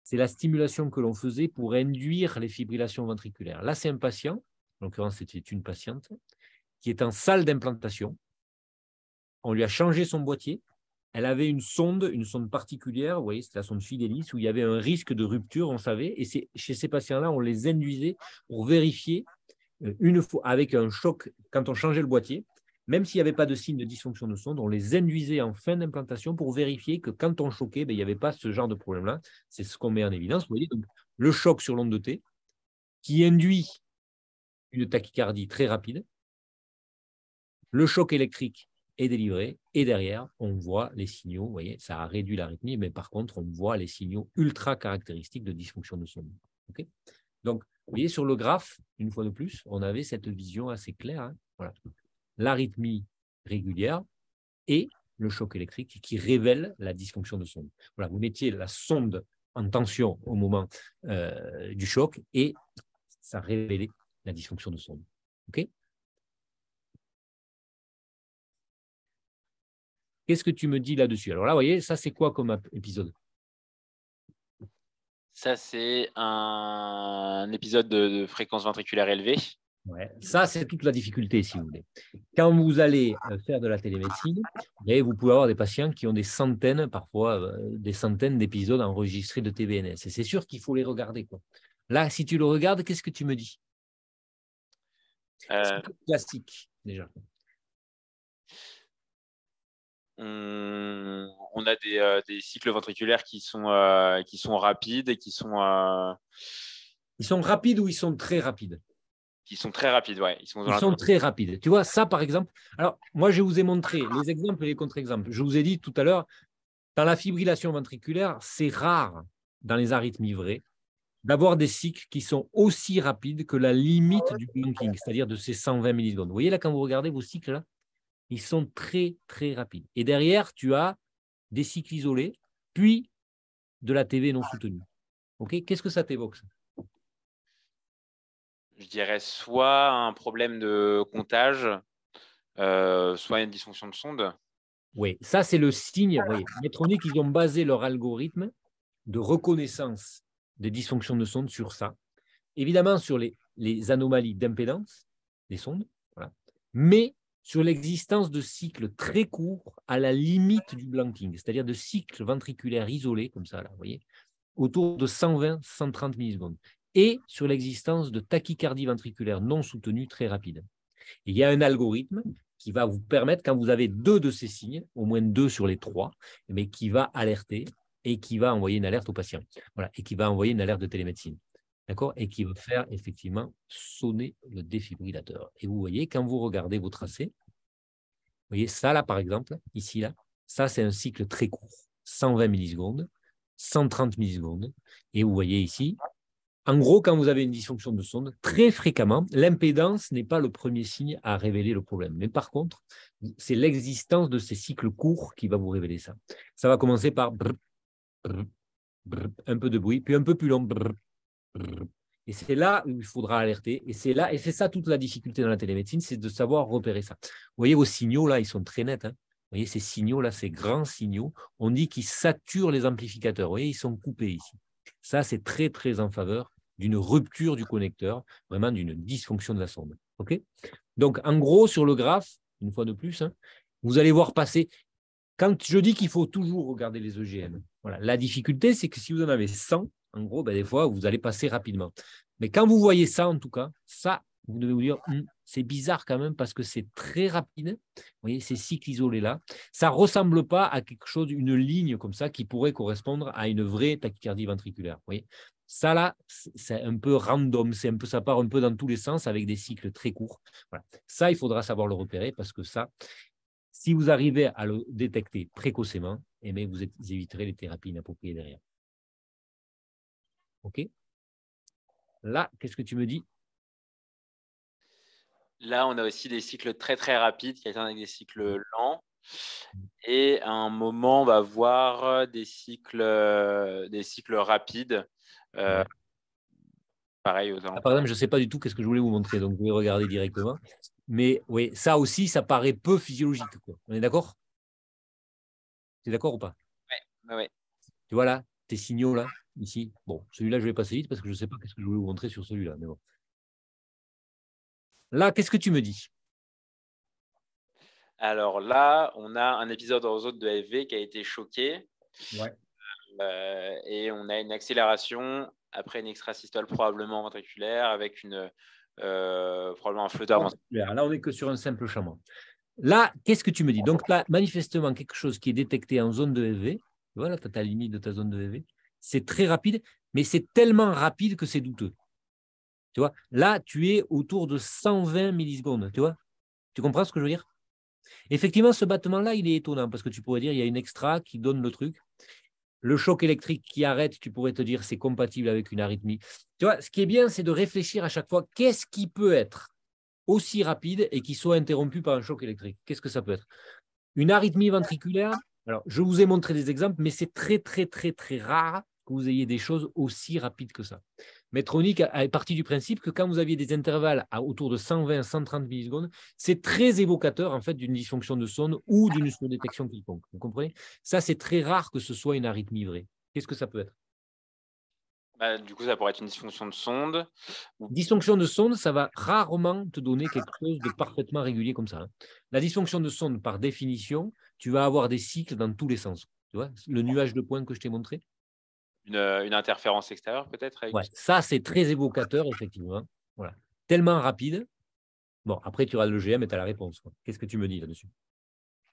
c'est la stimulation que l'on faisait pour induire les fibrillations ventriculaires. Là, c'est un patient, en l'occurrence, c'était une patiente, qui est en salle d'implantation. On lui a changé son boîtier. Elle avait une sonde particulière, vous voyez, c'était la sonde Fidelis, où il y avait un risque de rupture, on savait. Et chez ces patients-là, on les induisait pour vérifier une fois, avec un choc, quand on changeait le boîtier, même s'il n'y avait pas de signe de dysfonction de sonde, on les induisait en fin d'implantation pour vérifier que quand on choquait, il n'y avait pas ce genre de problème-là. C'est ce qu'on met en évidence. Vous voyez, donc, le choc sur l'onde de T qui induit une tachycardie très rapide. Le choc électrique est délivré et derrière, on voit les signaux. Vous voyez, ça a réduit l'arythmie, mais par contre, on voit les signaux ultra caractéristiques de dysfonction de sonde. Okay, donc, vous voyez, sur le graphe, une fois de plus, on avait cette vision assez claire. Hein, voilà. L'arythmie régulière et le choc électrique qui révèle la dysfonction de sonde. Voilà, vous mettiez la sonde en tension au moment du choc et ça révélait la dysfonction de sonde. OK? Qu'est-ce que tu me dis là-dessus? Alors là, vous voyez, ça, c'est quoi comme épisode? Ça, c'est un épisode de fréquence ventriculaire élevée. Ouais. Ça, c'est toute la difficulté, si vous voulez. Quand vous allez faire de la télémédecine, vous pouvez avoir des patients qui ont des centaines, parfois des centaines d'épisodes enregistrés de TVNS. Et c'est sûr qu'il faut les regarder. Quoi. Là, si tu le regardes, qu'est-ce que tu me dis? C'est classique, déjà. On a des cycles ventriculaires qui sont rapides et qui sont… Ils sont rapides ou ils sont très rapides? Qui sont très rapides, ouais. Ils sont très rapides. Tu vois, ça, par exemple, alors, moi, je vous ai montré les exemples et les contre-exemples. Je vous ai dit tout à l'heure, dans la fibrillation ventriculaire, c'est rare, dans les arythmies vraies, d'avoir des cycles qui sont aussi rapides que la limite du blanking, c'est-à-dire de ces 120 millisecondes. Vous voyez, là, quand vous regardez vos cycles, là, ils sont très, très rapides. Et derrière, tu as des cycles isolés, puis de la TV non soutenue. Okay, qu'est-ce que ça t'évoque, ça? Je dirais soit un problème de comptage, soit une dysfonction de sonde. Oui, ça, c'est le signe. Oui, Medtronic, ils ont basé leur algorithme de reconnaissance des dysfonctions de sonde sur ça. Évidemment, sur les anomalies d'impédance des sondes, voilà. Mais sur l'existence de cycles très courts à la limite du blanking, c'est-à-dire de cycles ventriculaires isolés, comme ça, là, vous voyez, autour de 120-130 millisecondes. Et sur l'existence de tachycardie ventriculaire non soutenue très rapide. Et il y a un algorithme qui va vous permettre, quand vous avez 2 de ces signes, au moins 2 sur les 3, mais qui va alerter et qui va envoyer une alerte au patient. Voilà, et qui va envoyer une alerte de télémédecine. D'accord? Et qui va faire effectivement sonner le défibrillateur. Et vous voyez, quand vous regardez vos tracés, vous voyez ça là, par exemple, ici, là, ça c'est un cycle très court, 120 millisecondes, 130 millisecondes. Et vous voyez ici, en gros, quand vous avez une dysfonction de sonde, très fréquemment, l'impédance n'est pas le premier signe à révéler le problème. Mais par contre, c'est l'existence de ces cycles courts qui va vous révéler ça. Ça va commencer par brr, brr, brr, un peu de bruit, puis un peu plus long. Brr, brr. Et c'est là où il faudra alerter. Et c'est là, et c'est ça toute la difficulté dans la télémédecine, c'est de savoir repérer ça. Vous voyez, vos signaux, là, ils sont très nets. Hein. Vous voyez, ces signaux-là, ces grands signaux, on dit qu'ils saturent les amplificateurs. Vous voyez, ils sont coupés ici. Ça, c'est très, très en faveur d'une rupture du connecteur, vraiment d'une dysfonction de la sonde. Okay, donc, en gros, sur le graphe, une fois de plus, hein, vous allez voir passer Quand je dis qu'il faut toujours regarder les EGM, voilà. La difficulté, c'est que si vous en avez 100, en gros, ben, des fois, vous allez passer rapidement. Mais quand vous voyez ça, en tout cas, ça, vous devez vous dire, c'est bizarre quand même parce que c'est très rapide. Vous voyez, ces cycles isolés-là, ça ne ressemble pas à quelque chose, une ligne comme ça qui pourrait correspondre à une vraie tachycardie ventriculaire. Vous voyez, ça, là, c'est un peu random, ça part un peu dans tous les sens avec des cycles très courts. Voilà. Ça, il faudra savoir le repérer parce que ça, si vous arrivez à le détecter précocement, eh bien, vous éviterez les thérapies inappropriées derrière. OK? Là, qu'est-ce que tu me dis? Là, on a aussi des cycles très, très rapides qui alternent avec des cycles lents. Et à un moment, on va voir des cycles rapides. Ouais. Pareil aux Par alentours. exemple, je ne sais pas du tout qu'est-ce que je voulais vous montrer, donc vous pouvez regarder directement. Mais oui, ça aussi, ça paraît peu physiologique, quoi. On est d'accord? Tu es d'accord ou pas? Ouais. Tu vois là, tes signaux là, ici. Bon, celui-là, je vais passer vite parce que je ne sais pas qu'est-ce que je voulais vous montrer sur celui-là. Mais bon. Là, qu'est-ce que tu me dis? Alors là, on a un épisode en zone de FV qui a été choqué. Ouais. Et on a une accélération après une extrasystole probablement ventriculaire avec probablement un flotteur ventriculaire. Là, on n'est que sur un simple chambre. Là, qu'est-ce que tu me dis? Donc là, manifestement, quelque chose qui est détecté en zone de FV, voilà, tu as ta limite de ta zone de FV, c'est très rapide, mais c'est tellement rapide que c'est douteux. Tu vois, là, tu es autour de 120 millisecondes, tu vois? Tu comprends ce que je veux dire? Effectivement, ce battement-là, il est étonnant parce que tu pourrais dire il y a une extra qui donne le truc. Le choc électrique qui arrête, tu pourrais te dire c'est compatible avec une arythmie. Tu vois, ce qui est bien, c'est de réfléchir à chaque fois qu'est-ce qui peut être aussi rapide et qui soit interrompu par un choc électrique. Qu'est-ce que ça peut être? Une arythmie ventriculaire, alors je vous ai montré des exemples, mais c'est très, très, très, très rare que vous ayez des choses aussi rapides que ça. Medtronic est parti du principe que quand vous aviez des intervalles autour de 120, 130 millisecondes, c'est très évocateur en fait d'une dysfonction de sonde ou d'une surdétection quelconque. Vous comprenez? Ça, c'est très rare que ce soit une arythmie vraie. Qu'est-ce que ça peut être? Du coup, ça pourrait être une dysfonction de sonde. Dysfonction de sonde, ça va rarement te donner quelque chose de parfaitement régulier comme ça. La dysfonction de sonde, par définition, tu vas avoir des cycles dans tous les sens. Tu vois, le nuage de points que je t'ai montré? Une interférence extérieure peut-être Ouais, ça, c'est très évocateur, effectivement. Voilà. Tellement rapide. Bon, après, tu auras le GM et tu as la réponse. Qu'est-ce que tu me dis là-dessus?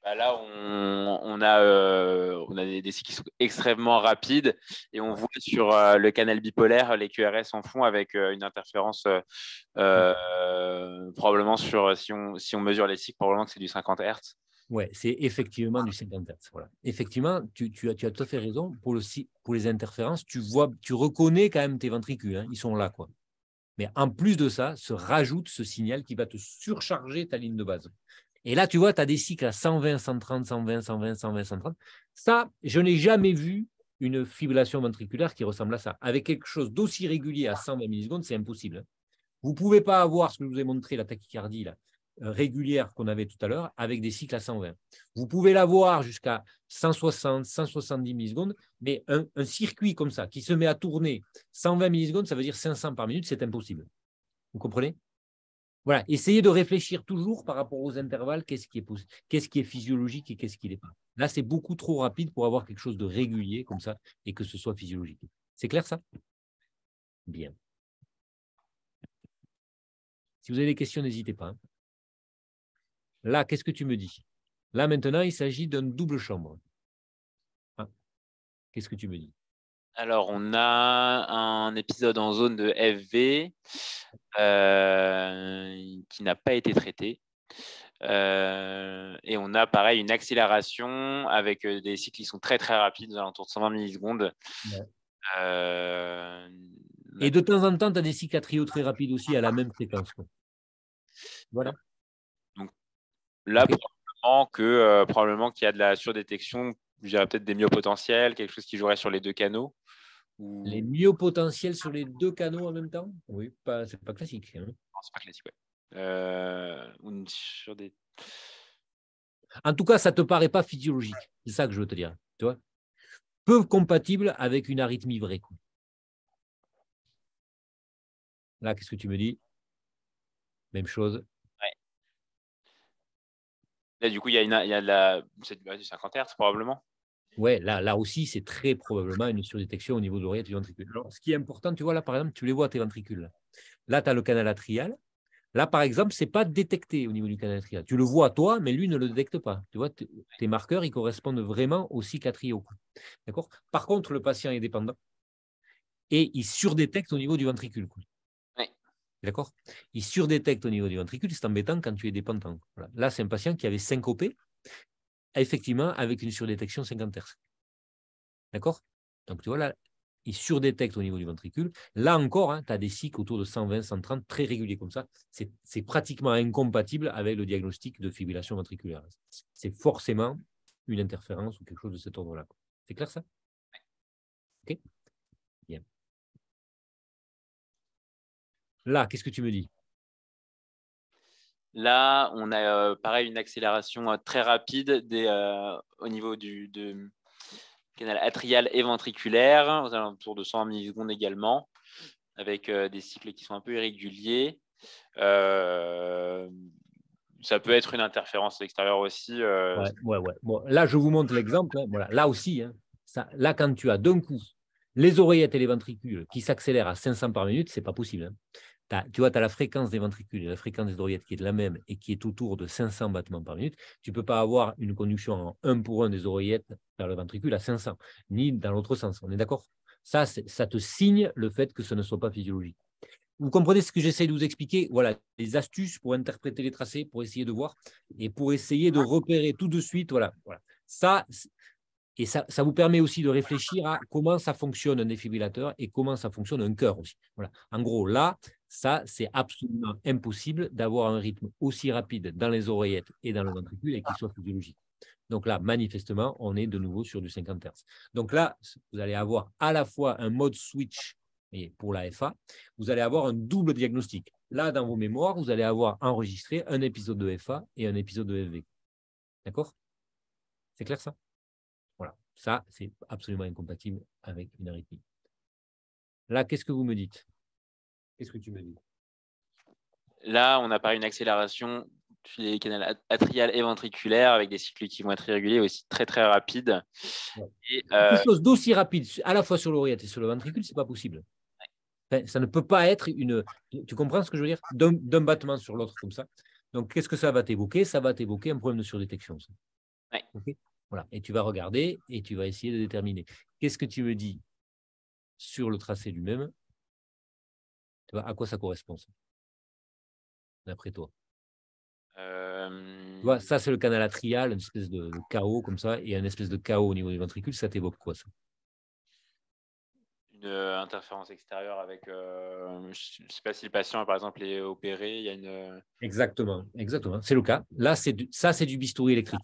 Là, on a des cycles qui sont extrêmement rapides et on voit sur le canal bipolaire les QRS en fond avec une interférence probablement si on mesure les cycles, probablement que c'est du 50 Hz. Ouais, c'est effectivement du 50 Hz. Voilà. Effectivement, tu as tout à fait raison. Pour les interférences, tu reconnais quand même tes ventricules. Hein, ils sont là, quoi. Mais en plus de ça, se rajoute ce signal qui va te surcharger ta ligne de base. Et là, tu vois, tu as des cycles à 120, 130, 120, 120, 120, 130. Ça, je n'ai jamais vu une fibrillation ventriculaire qui ressemble à ça. Avec quelque chose d'aussi régulier à 120 millisecondes, c'est impossible. Hein. Vous ne pouvez pas avoir ce que je vous ai montré, la tachycardie là, régulière qu'on avait tout à l'heure, avec des cycles à 120. Vous pouvez l'avoir jusqu'à 160, 170 millisecondes, mais un circuit comme ça, qui se met à tourner 120 millisecondes, ça veut dire 500 par minute, c'est impossible. Vous comprenez? Voilà, essayez de réfléchir toujours par rapport aux intervalles, qu'est-ce qui est physiologique et qu'est-ce qui n'est pas. Là, c'est beaucoup trop rapide pour avoir quelque chose de régulier comme ça et que ce soit physiologique. C'est clair ça? Bien. Si vous avez des questions, n'hésitez pas. Hein. Là, qu'est-ce que tu me dis? Là, maintenant, il s'agit d'une double chambre. Ah, qu'est-ce que tu me dis? Alors, on a un épisode en zone de FV qui n'a pas été traité. Et on a pareil une accélération avec des cycles qui sont très très rapides, aux alentours de 120 millisecondes. Ouais. Euh, Et de temps en temps, tu as des cicatrios très rapides aussi à la même fréquence. Quoi. Voilà. Donc là, Okay. probablement qu'il y a de la surdétection, je dirais peut-être des myopotentiels, quelque chose qui jouerait sur les deux canaux. Ou... Les myopotentiels sur les deux canaux en même temps? Oui, c'est pas classique. Hein. Non, c'est pas classique, ouais. En tout cas, ça ne te paraît pas physiologique. C'est ça que je veux te dire. Tu vois, peu compatible avec une arythmie vraie. Quoi. Là, qu'est-ce que tu me dis? Même chose. Ouais. Là, du coup, il y a du 50 Hz probablement. Ouais, là aussi, c'est très probablement une surdétection au niveau de l'oreillette et du ventricule. Alors, ce qui est important, tu vois, là, par exemple, tu les vois, tes ventricules. Là, tu as le canal atrial. Là, par exemple, ce n'est pas détecté au niveau du canal atrial. Tu le vois, toi, mais lui ne le détecte pas. Tu vois, tes marqueurs, ils correspondent vraiment aux cycles atriaux. D'accord? Par contre, le patient est dépendant et il surdétecte au niveau du ventricule. Oui. D'accord? Il surdétecte au niveau du ventricule, c'est embêtant quand tu es dépendant. Voilà. Là, c'est un patient qui avait syncopé, effectivement, avec une surdétection 50 Hz. D'accord? Donc, tu vois, là, il surdétecte au niveau du ventricule. Là encore, hein, tu as des cycles autour de 120, 130, très réguliers comme ça. C'est pratiquement incompatible avec le diagnostic de fibrillation ventriculaire. C'est forcément une interférence ou quelque chose de cet ordre-là. C'est clair, ça? OK? Bien. Là, qu'est-ce que tu me dis? Là, on a pareil une accélération très rapide au niveau du canal atrial et ventriculaire, aux alentours de 100 millisecondes également, avec des cycles qui sont un peu irréguliers. Ça peut être une interférence extérieure aussi. Ouais. Bon, là, je vous montre l'exemple. Hein. Voilà. Là aussi, hein, là, quand tu as d'un coup les oreillettes et les ventricules qui s'accélèrent à 500 par minute, ce n'est pas possible. Hein. Tu vois, tu as la fréquence des ventricules et la fréquence des oreillettes qui est de la même et qui est autour de 500 battements par minute. Tu ne peux pas avoir une conduction en 1 pour 1 des oreillettes vers le ventricule à 500, ni dans l'autre sens. On est d'accord? Ça te signe le fait que ce ne soit pas physiologique. Vous comprenez ce que j'essaie de vous expliquer? Voilà, les astuces pour interpréter les tracés, pour essayer de voir et pour essayer de repérer tout de suite. Voilà. Ça, et ça vous permet aussi de réfléchir à comment ça fonctionne un défibrillateur et comment ça fonctionne un cœur aussi. Voilà. En gros, là, ça, c'est absolument impossible d'avoir un rythme aussi rapide dans les oreillettes et dans le ventricule et qu'il soit physiologique. Donc là, manifestement, on est de nouveau sur du 50 Hz. Donc là, vous allez avoir à la fois un mode switch et pour la FA, vous allez avoir un double diagnostic. Là, dans vos mémoires, vous allez avoir enregistré un épisode de FA et un épisode de FV. D'accord? C'est clair ça? Voilà. Ça, c'est absolument incompatible avec une arythmie. Là, qu'est-ce que vous me dites? Qu'est-ce que tu me dis? Là, on apparaît une accélération les canaux atrial et ventriculaire avec des cycles qui vont être irréguliers aussi très très rapides. Ouais. Quelque chose d'aussi rapide à la fois sur l'oreillette et sur le ventricule, c'est pas possible. Enfin, ça ne peut pas être une. Tu comprends ce que je veux dire? D'un battement sur l'autre comme ça. Donc, qu'est-ce que ça va t'évoquer? Ça va t'évoquer un problème de surdétection. Ouais. Okay, voilà. Et tu vas regarder et tu vas essayer de déterminer. Qu'est-ce que tu me dis sur le tracé lui-même? À quoi ça correspond, ça, d'après toi? Tu vois, ça, c'est le canal atrial, une espèce de chaos comme ça, et un espèce de chaos au niveau du ventricule. Ça t'évoque quoi, ça? Une interférence extérieure avec. Je ne sais pas si le patient, par exemple, est opéré. Il y a une. Exactement. C'est le cas. Là, ça, c'est du bistouri électrique.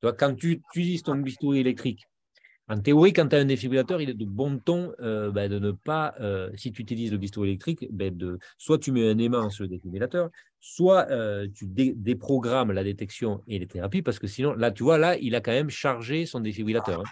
Tu vois, quand tu utilises ton bistouri électrique, en théorie, quand tu as un défibrillateur, il est de bon ton de ne pas, si tu utilises le bistouri électrique, soit tu mets un aimant sur le défibrillateur, soit tu déprogrammes la détection et les thérapies, parce que sinon, là, tu vois, là, il a quand même chargé son défibrillateur. Hein.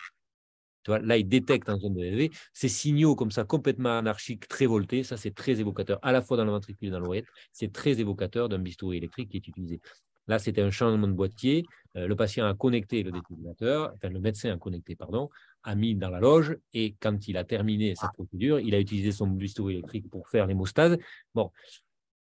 Tu vois, là, il détecte en zone de EV ces signaux comme ça, complètement anarchiques, très voltés. Ça, c'est très évocateur, à la fois dans le ventricule et dans l'oreillette. C'est très évocateur d'un bistouri électrique qui est utilisé. Là, c'était un changement de boîtier. Le patient a connecté le défibrillateur, enfin, le médecin a connecté, pardon, a mis dans la loge. Et quand il a terminé sa procédure, il a utilisé son bistouri électrique pour faire l'hémostase. Bon,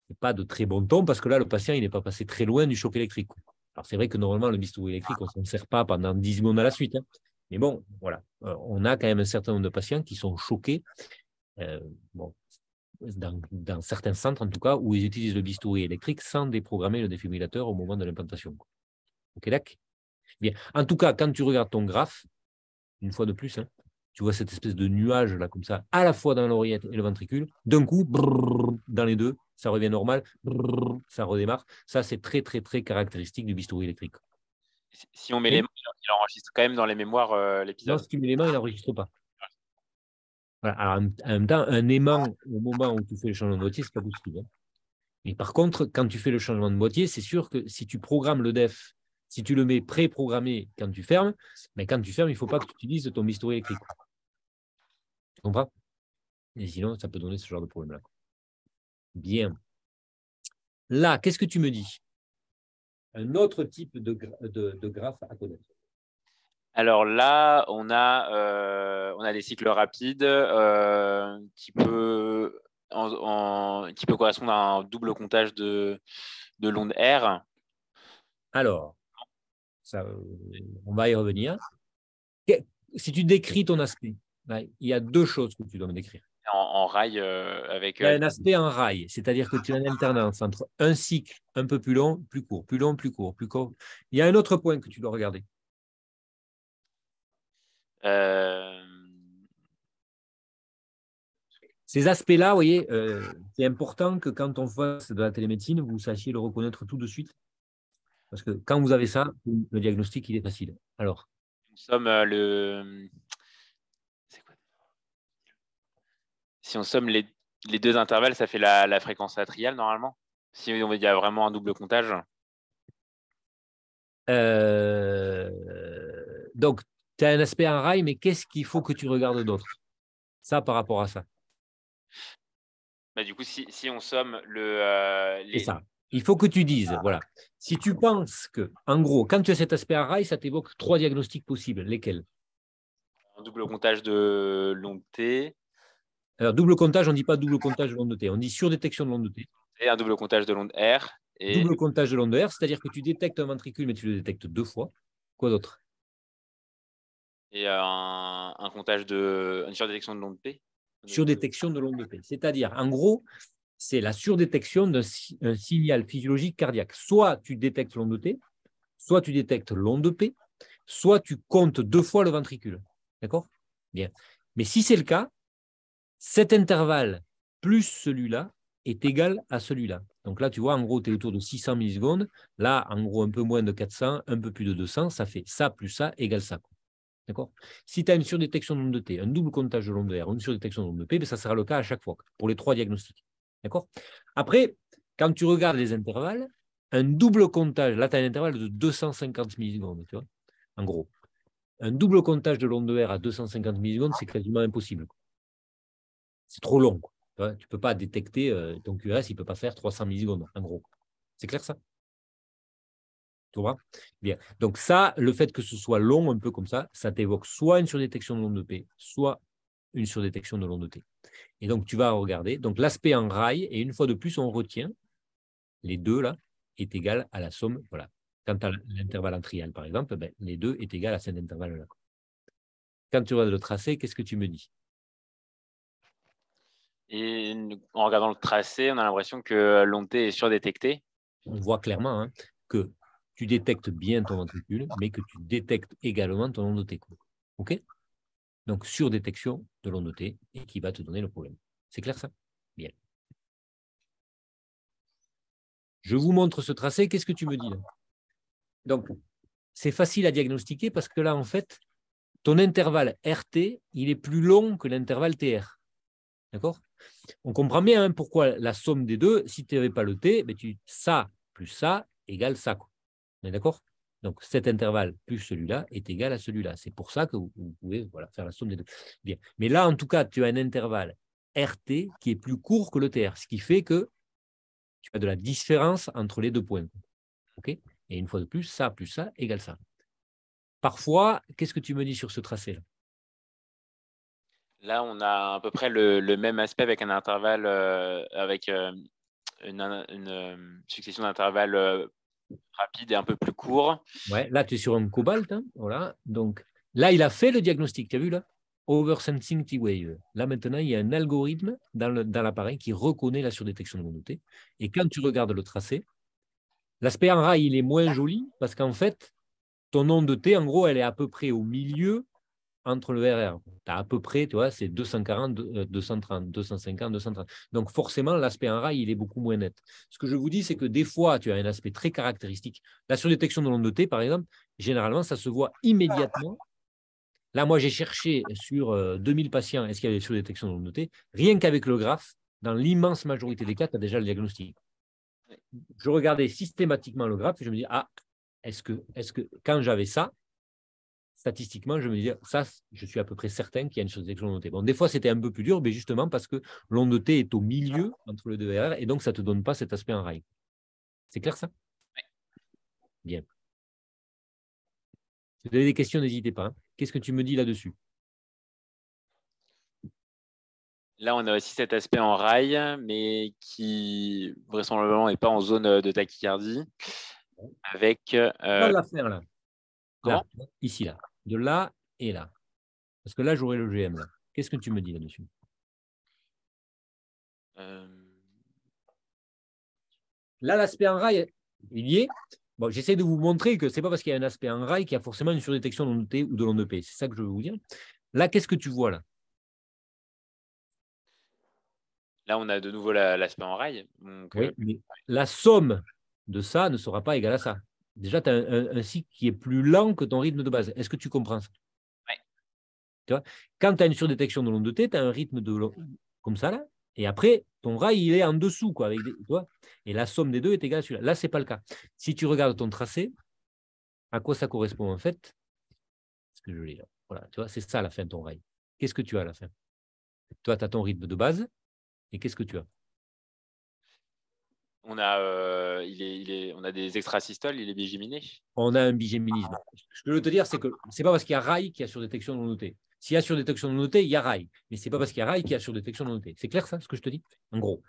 c'est pas de très bon ton parce que là, le patient, il n'est pas passé très loin du choc électrique. Alors, c'est vrai que normalement, le bistouri électrique, on ne s'en sert pas pendant 10 secondes à la suite. Hein. Mais bon, voilà, on a quand même un certain nombre de patients qui sont choqués, bon, dans certains centres en tout cas, où ils utilisent le bistouri électrique sans déprogrammer le défibrillateur au moment de l'implantation. Ok, d'accord? Bien. En tout cas, quand tu regardes ton graphe, une fois de plus, hein, tu vois cette espèce de nuage là comme ça, à la fois dans l'oreillette et le ventricule. D'un coup, brrr, dans les deux, ça revient normal, brrr, ça redémarre. Ça, c'est très, très, très caractéristique du bistouri électrique. Si on met les mains, il enregistre quand même dans les mémoires Non, l'épisode. si tu mets les mains, il n'enregistre pas. Voilà. Alors, en même temps, un aimant au moment où tu fais le changement de boîtier, ce n'est pas possible. Hein. Mais par contre, quand tu fais le changement de boîtier, c'est sûr que si tu programmes le def, si tu le mets pré-programmé quand tu fermes, mais quand tu fermes, il ne faut pas que tu utilises ton bistouri électrique. Tu comprends? Et sinon, ça peut donner ce genre de problème-là. Bien. Là, qu'est-ce que tu me dis? un autre type de graphe à connaître. Alors là, on a des cycles rapides qui peut correspondre à un double comptage de l'onde R. Alors, ça, on va y revenir. Si tu décris ton aspect, là, il y a deux choses que tu dois me décrire. En rail avec. Il y a un aspect en rail, c'est-à-dire que tu as une alternance entre un cycle un peu plus long, plus court, plus long, plus court, plus court. Il y a un autre point que tu dois regarder. Ces aspects-là, vous voyez, c'est important que quand on fasse de la télémédecine, vous sachiez le reconnaître tout de suite. Parce que quand vous avez ça, le diagnostic, il est facile. Alors, nous sommes si on somme les deux intervalles, ça fait la fréquence atriale normalement. Si on il y a vraiment un double comptage. donc, tu as un aspect en rail, mais qu'est-ce qu'il faut que tu regardes d'autre? Ça par rapport à ça. Bah, du coup, si on somme les. C'est ça. Il faut que tu dises, voilà. Si tu penses que, en gros, quand tu as cet aspect en rail, ça t'évoque 3 diagnostics possibles. Lesquels? Un double comptage de l'onde T. Alors, double comptage, on ne dit pas double comptage de l'onde T, on dit surdétection de l'onde T. Et un double comptage de l'onde R. Et... Double comptage de l'onde R, c'est-à-dire que tu détectes un ventricule, mais tu le détectes 2 fois. Quoi d'autre? Et un comptage une surdétection de l'onde P. Surdétection de l'onde P. C'est-à-dire, en gros, c'est la surdétection d'un signal physiologique cardiaque. Soit tu détectes l'onde T, soit tu détectes l'onde P, soit tu comptes 2 fois le ventricule. D'accord? Bien. Mais si c'est le cas, cet intervalle plus celui-là est égal à celui-là. Donc là, tu vois, en gros, tu es autour de 600 millisecondes. Là, en gros, un peu moins de 400, un peu plus de 200, ça fait ça plus ça égale ça. D'accord? Si tu as une surdétection de l'onde T, un double comptage de l'onde R, une surdétection de l'onde P, ben ça sera le cas à chaque fois, pour les 3 diagnostics. D'accord? Après, quand tu regardes les intervalles, un double comptage, là, tu as un intervalle de 250 millisecondes, tu vois, en gros. Un double comptage de l'onde R à 250 millisecondes, c'est quasiment impossible. C'est trop long. Tu ne peux pas détecter, ton QRS, il ne peut pas faire 300 millisecondes, en gros. C'est clair, ça? Tu vois? Bien. Donc ça, le fait que ce soit long, un peu comme ça t'évoque soit une surdétection de l'onde P, soit une surdétection de l'onde T. Et donc, tu vas regarder. Donc, l'aspect en rail, et une fois de plus, on retient les deux là, est égal à la somme. Voilà. Quant à l'intervalle en trial, par exemple, ben, les deux est égal à cet intervalle-là. Quand tu regardes le tracé, qu'est-ce que tu me dis? Et en regardant le tracé, on a l'impression que l'onde T est surdétectée. On voit clairement que tu détectes bien ton ventricule, mais que tu détectes également ton onde T. OK? Donc, surdétection de l'onde T et qui va te donner le problème. C'est clair ça? Bien. Je vous montre ce tracé. Qu'est-ce que tu me dis là? Donc, c'est facile à diagnostiquer parce que là, en fait, ton intervalle RT, il est plus long que l'intervalle TR. D'accord? On comprend bien pourquoi la somme des deux, si tu n'avais pas le T, ben ça plus ça égale ça. Quoi. On est d'accord? Donc, cet intervalle plus celui-là est égal à celui-là. C'est pour ça que vous pouvez faire la somme des deux. Bien. Mais là, en tout cas, tu as un intervalle RT qui est plus court que le TR, ce qui fait que tu as de la différence entre les deux points. OK? Et une fois de plus ça égale ça. Parfois, qu'est-ce que tu me dis sur ce tracé-là? Là, on a à peu près le même aspect avec un intervalle, avec une succession d'intervalles rapides et un peu plus courts. Ouais, là, tu es sur un cobalt. Hein, voilà. Donc, là, il a fait le diagnostic. Tu as vu là? Oversensing T-Wave. Là, maintenant, il y a un algorithme dans l'appareil qui reconnaît la surdétection de l'onde T. Et quand tu regardes le tracé, l'aspect en rail, il est moins joli parce qu'en fait, ton onde T, en gros, elle est à peu près au milieu entre le RR. Tu as à peu près, tu vois, c'est 240, 230, 250, 230. Donc, forcément, l'aspect en rail, il est beaucoup moins net. Ce que je vous dis, c'est que des fois, tu as un aspect très caractéristique. La surdétection de l'onde T, par exemple, généralement, ça se voit immédiatement. Là, moi, j'ai cherché sur 2000 patients, est-ce qu'il y avait des surdétections de l'onde T? Rien qu'avec le graphe, dans l'immense majorité des cas, tu as déjà le diagnostic. Je regardais systématiquement le graphe et je me dis, ah, est-ce que quand j'avais ça, statistiquement, je me disais, ça, je suis à peu près certain qu'il y a une surdétection de l'onde T. Bon, des fois, c'était un peu plus dur, mais justement parce que l'onde T est au milieu entre les deux RR et donc ça ne te donne pas cet aspect en rail. C'est clair ça? Bien. Si vous avez des questions, n'hésitez pas. Hein. Qu'est-ce que tu me dis là-dessus? Là, on a aussi cet aspect en rail, mais qui vraisemblablement n'est pas en zone de tachycardie. Avec. Dans l'affaire, là. Comment? Là, ici, là. De là et là. Parce que là, j'aurai le GM. Là. Qu'est-ce que tu me dis là-dessus? Là, l'aspect en rail, il y est. Bon, j'essaie de vous montrer que ce n'est pas parce qu'il y a un aspect en rail qu'il y a forcément une surdétection de l'onde T ou de l'onde P. C'est ça que je veux vous dire. Là, qu'est-ce que tu vois là? Là, on a de nouveau l'aspect en rail. Donc, oui, mais la somme de ça ne sera pas égale à ça. Déjà, tu as un cycle qui est plus lent que ton rythme de base. Est-ce que tu comprends ça? Oui. Tu vois, quand tu as une surdétection de l'onde T, tu as un rythme comme ça, là. Et après, ton rail, il est en dessous, quoi, avec tu vois, et la somme des deux est égale à celui-là. Là, ce n'est pas le cas. Si tu regardes ton tracé, à quoi ça correspond en fait? Ce que je l'ai là. Voilà, tu vois, c'est ça la fin de ton rail. Qu'est-ce que tu as à la fin? Toi, tu as ton rythme de base, et qu'est-ce que tu as? On a, on a des extrasystoles, il est bigéminé. On a un bigéminisme. Ce que je veux te dire, c'est que ce n'est pas parce qu'il y a rail qu'il y a surdétection de l'onde T. S'il y a surdétection de l'onde T, il y a rail. Mais ce n'est pas parce qu'il y a rail qu'il y a surdétection de l'onde T. C'est clair ça, ce que je te dis? En gros.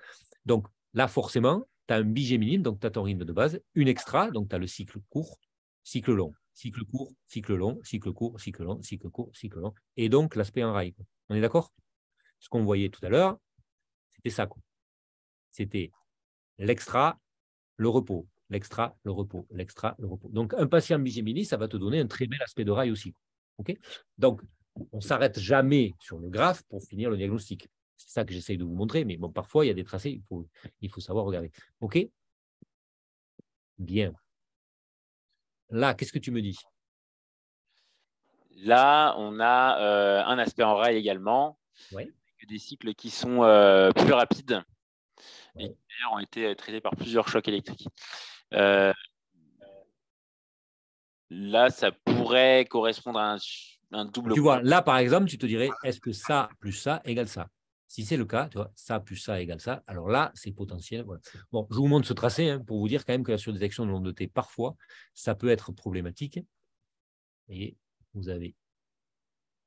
Donc là, forcément, tu as un bigéminime, donc tu as ton rythme de base, une extra, donc tu as le cycle court, cycle long, cycle court, cycle long, cycle court, cycle long, cycle court, cycle long. Et donc l'aspect en rail. On est d'accord? Ce qu'on voyait tout à l'heure, c'était ça. C'était l'extra, le repos, l'extra, le repos, l'extra, le repos. Donc, un patient bigéminie, ça va te donner un très bel aspect de rail aussi. Okay, donc, on ne s'arrête jamais sur le graphe pour finir le diagnostic. C'est ça que j'essaye de vous montrer, mais bon, parfois, il y a des tracés, il faut savoir regarder. OK? Bien. Là, qu'est-ce que tu me dis? Là, on a un aspect en rail également. Ouais. Des cycles qui sont plus rapides et qui ont été traités par plusieurs chocs électriques. Là, ça pourrait correspondre à un double. Tu vois, là, par exemple, tu te dirais, est-ce que ça plus ça égale ça? Si c'est le cas, tu vois, ça plus ça égale ça, alors là, c'est potentiel. Voilà. Bon, je vous montre ce tracé hein, pour vous dire quand même que la surdétection de l'onde T, parfois, ça peut être problématique. Et vous avez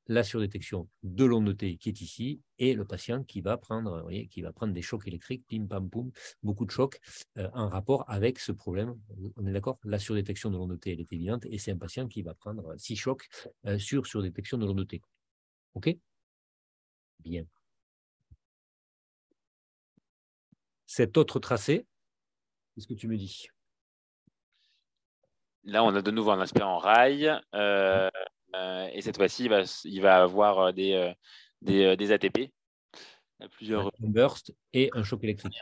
la surdétection de l'onde T qui est ici et le patient qui va prendre, vous voyez, qui va prendre des chocs électriques, pim, pam, poum, beaucoup de chocs en rapport avec ce problème. On est d'accord? La surdétection de l'onde T, elle est évidente et c'est un patient qui va prendre 6 chocs sur surdétection de l'onde T. OK? Bien. Cet autre tracé, qu'est-ce que tu me dis? Là, on a de nouveau un aspect en rail. Et cette fois-ci, il va avoir des ATP. Un burst et un choc électrique.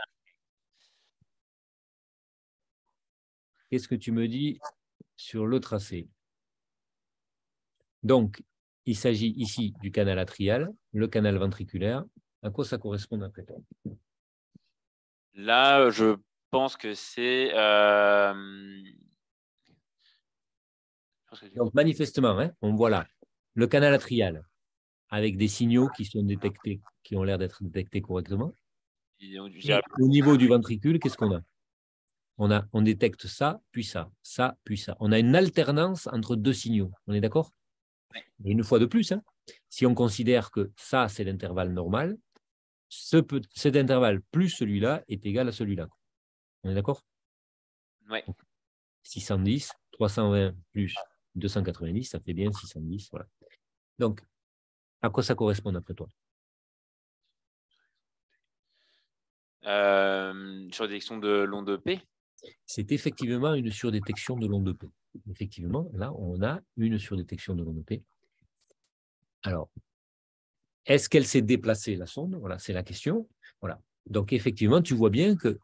Qu'est-ce que tu me dis sur le tracé? Donc, il s'agit ici du canal atrial, le canal ventriculaire. À quoi ça correspond après toi? Là, je pense que c'est. Donc, manifestement, hein, on voit là le canal atrial avec des signaux qui sont détectés, qui ont l'air d'être détectés correctement. Et au niveau du ventricule, qu'est-ce qu'on a? On détecte ça, puis ça, ça, puis ça. On a une alternance entre deux signaux. On est d'accord? Et une fois de plus, hein, si on considère que ça, c'est l'intervalle normal, cet intervalle plus celui-là est égal à celui-là. On est d'accord? Oui. 610, 320 plus 290, ça fait bien 610. Voilà. Donc, à quoi ça correspond après toi? Surdétection de l'onde P. C'est effectivement une surdétection de l'onde P. Effectivement, là, on a une surdétection de l'onde P. Alors, est-ce qu'elle s'est déplacée, la sonde? Voilà, c'est la question. Voilà. Donc, effectivement, tu vois bien que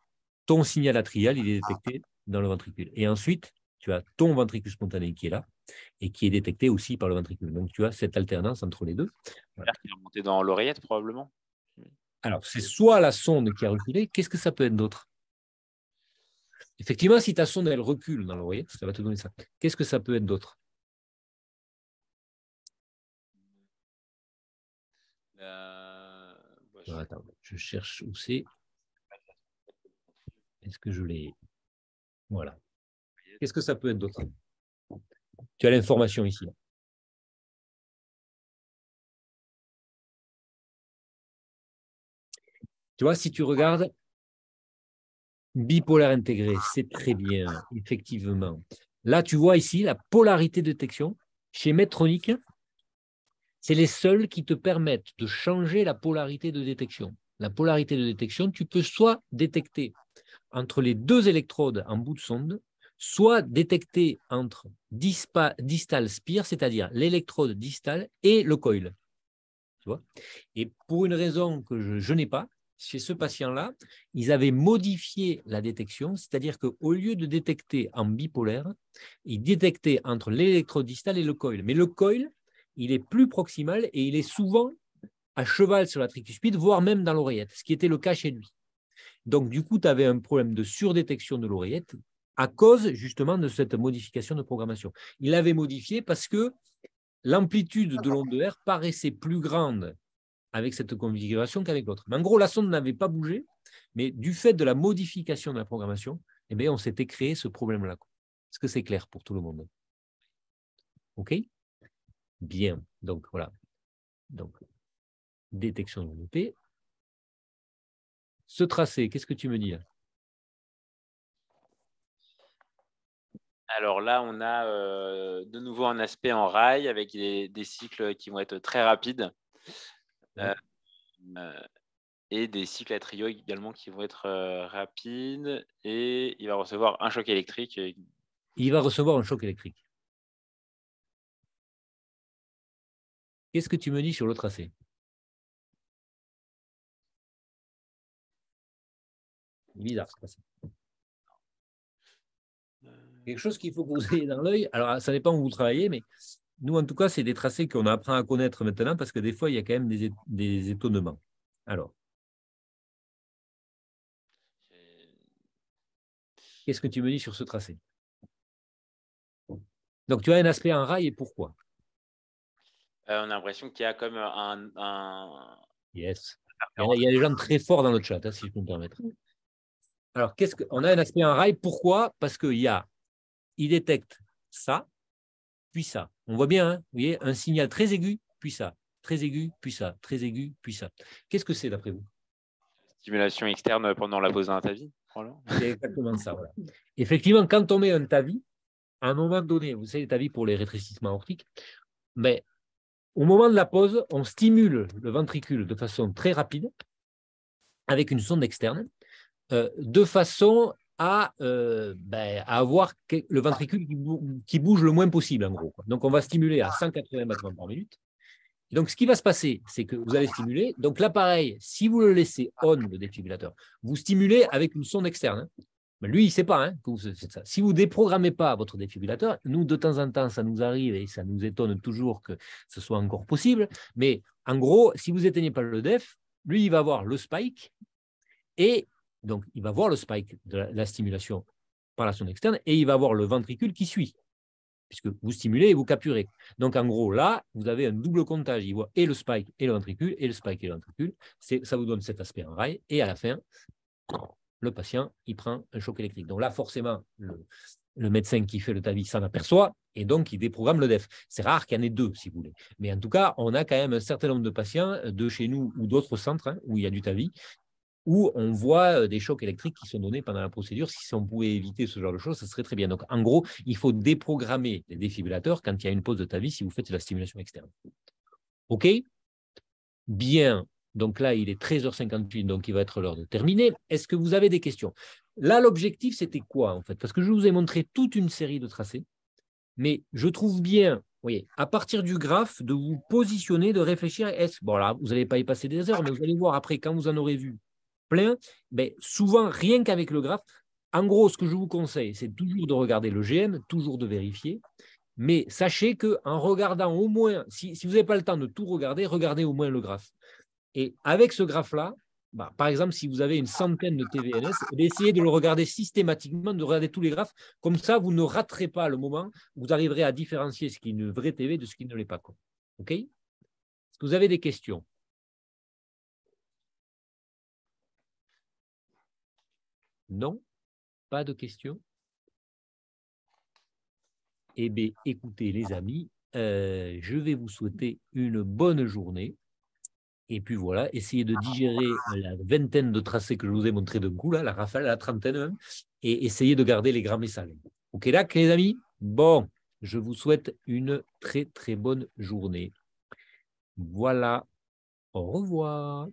ton signal atrial, il est détecté dans le ventricule. Et ensuite, tu as ton ventricule spontané qui est là et qui est détecté aussi par le ventricule. Donc, tu as cette alternance entre les deux. Voilà. Qui est remonté dans l'oreillette, probablement. Alors, c'est soit la sonde qui a reculé. Qu'est-ce que ça peut être d'autre? Effectivement, si ta sonde, elle recule dans l'oreillette, ça va te donner ça. Qu'est-ce que ça peut être d'autre? Attends, je cherche où c'est. Est-ce que je l'ai? Voilà. Qu'est-ce que ça peut être d'autre? Tu as l'information ici. Tu vois, si tu regardes bipolaire intégré, c'est très bien, effectivement. Là, tu vois ici la polarité de détection. Chez Medtronic, c'est les seuls qui te permettent de changer la polarité de détection. La polarité de détection, tu peux soit détecter entre les deux électrodes en bout de sonde, soit détecter entre distal spire, c'est-à-dire l'électrode distale et le coil. Tu vois, et pour une raison que je n'ai pas, chez ce patient-là, ils avaient modifié la détection, c'est-à-dire qu'au lieu de détecter en bipolaire, ils détectaient entre l'électrode distale et le coil. Mais le coil, il est plus proximal et il est souvent à cheval sur la tricuspide, voire même dans l'oreillette, ce qui était le cas chez lui. Donc, du coup, tu avais un problème de surdétection de l'oreillette à cause justement de cette modification de programmation. Il l'avait modifié parce que l'amplitude de l'onde de R paraissait plus grande avec cette configuration qu'avec l'autre. Mais en gros, la sonde n'avait pas bougé, mais du fait de la modification de la programmation, eh bien, on s'était créé ce problème-là. Est-ce que c'est clair pour tout le monde? OK? Bien. Donc, voilà. Donc, détection de l'OP. Ce tracé, qu'est-ce que tu me dis là? Alors là, on a de nouveau un aspect en rail avec des cycles qui vont être très rapides et des cycles à trio également qui vont être rapides. Et il va recevoir un choc électrique. Il va recevoir un choc électrique. Qu'est-ce que tu me dis sur le tracé? Bizarre ce tracé. Quelque chose qu'il faut que vous ayez dans l'œil. Alors, ça dépend où vous travaillez, mais nous, en tout cas, c'est des tracés qu'on apprend à connaître maintenant parce que des fois, il y a quand même des étonnements. Alors, qu'est-ce que tu me dis sur ce tracé? Donc, tu as un aspect en rail et pourquoi? On a l'impression qu'il y a comme un... Yes. Il y a des gens très forts dans le chat, hein, si je peux me permettre. Alors, on a un aspect en rail. Pourquoi? Parce il détecte ça, puis ça. On voit bien, hein, vous voyez, un signal très aigu, puis ça, très aigu, puis ça, très aigu, puis ça. Qu'est-ce que c'est d'après vous? Stimulation externe pendant la pose d'un TAVI. C'est exactement ça. Voilà. Effectivement, quand on met un TAVI, à un moment donné, vous savez, les TAVI pour les rétrécissements aortiques, mais au moment de la pause, on stimule le ventricule de façon très rapide avec une sonde externe, de façon à avoir le ventricule qui bouge le moins possible, en gros. Donc, on va stimuler à 180 battements par minute. Et donc, ce qui va se passer, c'est que vous allez stimuler. Donc, l'appareil, si vous le laissez on, le défibrillateur, vous stimulez avec une sonde externe. Hein. Mais lui, il ne sait pas hein, que c'est ça. Si vous ne déprogrammez pas votre défibrillateur, nous, de temps en temps, ça nous arrive et ça nous étonne toujours que ce soit encore possible. Mais en gros, si vous n'éteignez pas le def, lui, il va avoir le spike et donc il va voir le spike de la stimulation par la sonde externe et il va avoir le ventricule qui suit, puisque vous stimulez et vous capturez. Donc en gros, là, vous avez un double comptage. Il voit et le spike et le ventricule, et le spike et le ventricule. Ça vous donne cet aspect en rail. Et à la fin, le patient, il prend un choc électrique. Donc là, forcément, le médecin qui fait le TAVI s'en aperçoit et donc il déprogramme le DEF. C'est rare qu'il y en ait deux, si vous voulez. Mais en tout cas, on a quand même un certain nombre de patients de chez nous ou d'autres centres hein, où il y a du TAVI, où on voit des chocs électriques qui sont donnés pendant la procédure. Si on pouvait éviter ce genre de choses, ça serait très bien. Donc, en gros, il faut déprogrammer les défibrillateurs quand il y a une pause de TAVI si vous faites de la stimulation externe. OK? Bien. Donc là, il est 13h58, donc il va être l'heure de terminer. Est-ce que vous avez des questions? Là, l'objectif, c'était quoi, en fait? Parce que je vous ai montré toute une série de tracés, mais je trouve bien, vous voyez, à partir du graphe, de vous positionner, de réfléchir. Bon, là, vous n'allez pas y passer des heures, mais vous allez voir après, quand vous en aurez vu plein, ben, souvent, rien qu'avec le graphe, en gros, ce que je vous conseille, c'est toujours de regarder le GM, toujours de vérifier. Mais sachez qu'en regardant au moins, si vous n'avez pas le temps de tout regarder, regardez au moins le graphe. Et avec ce graphe-là, par exemple, si vous avez une centaine de TVNS, essayez de le regarder systématiquement, de regarder tous les graphes. Comme ça, vous ne raterez pas le moment où vous arriverez à différencier ce qui est une vraie TV de ce qui ne l'est pas. OK? Est-ce que vous avez des questions? Non? Pas de questions? Eh bien, écoutez, les amis, je vais vous souhaiter une bonne journée. Et puis voilà, essayez de digérer la vingtaine de tracés que je vous ai montrés d'un coup, là, la rafale, la trentaine même, et essayez de garder les grands messages. OK, là, les amis? Bon, je vous souhaite une très, très bonne journée. Voilà, au revoir.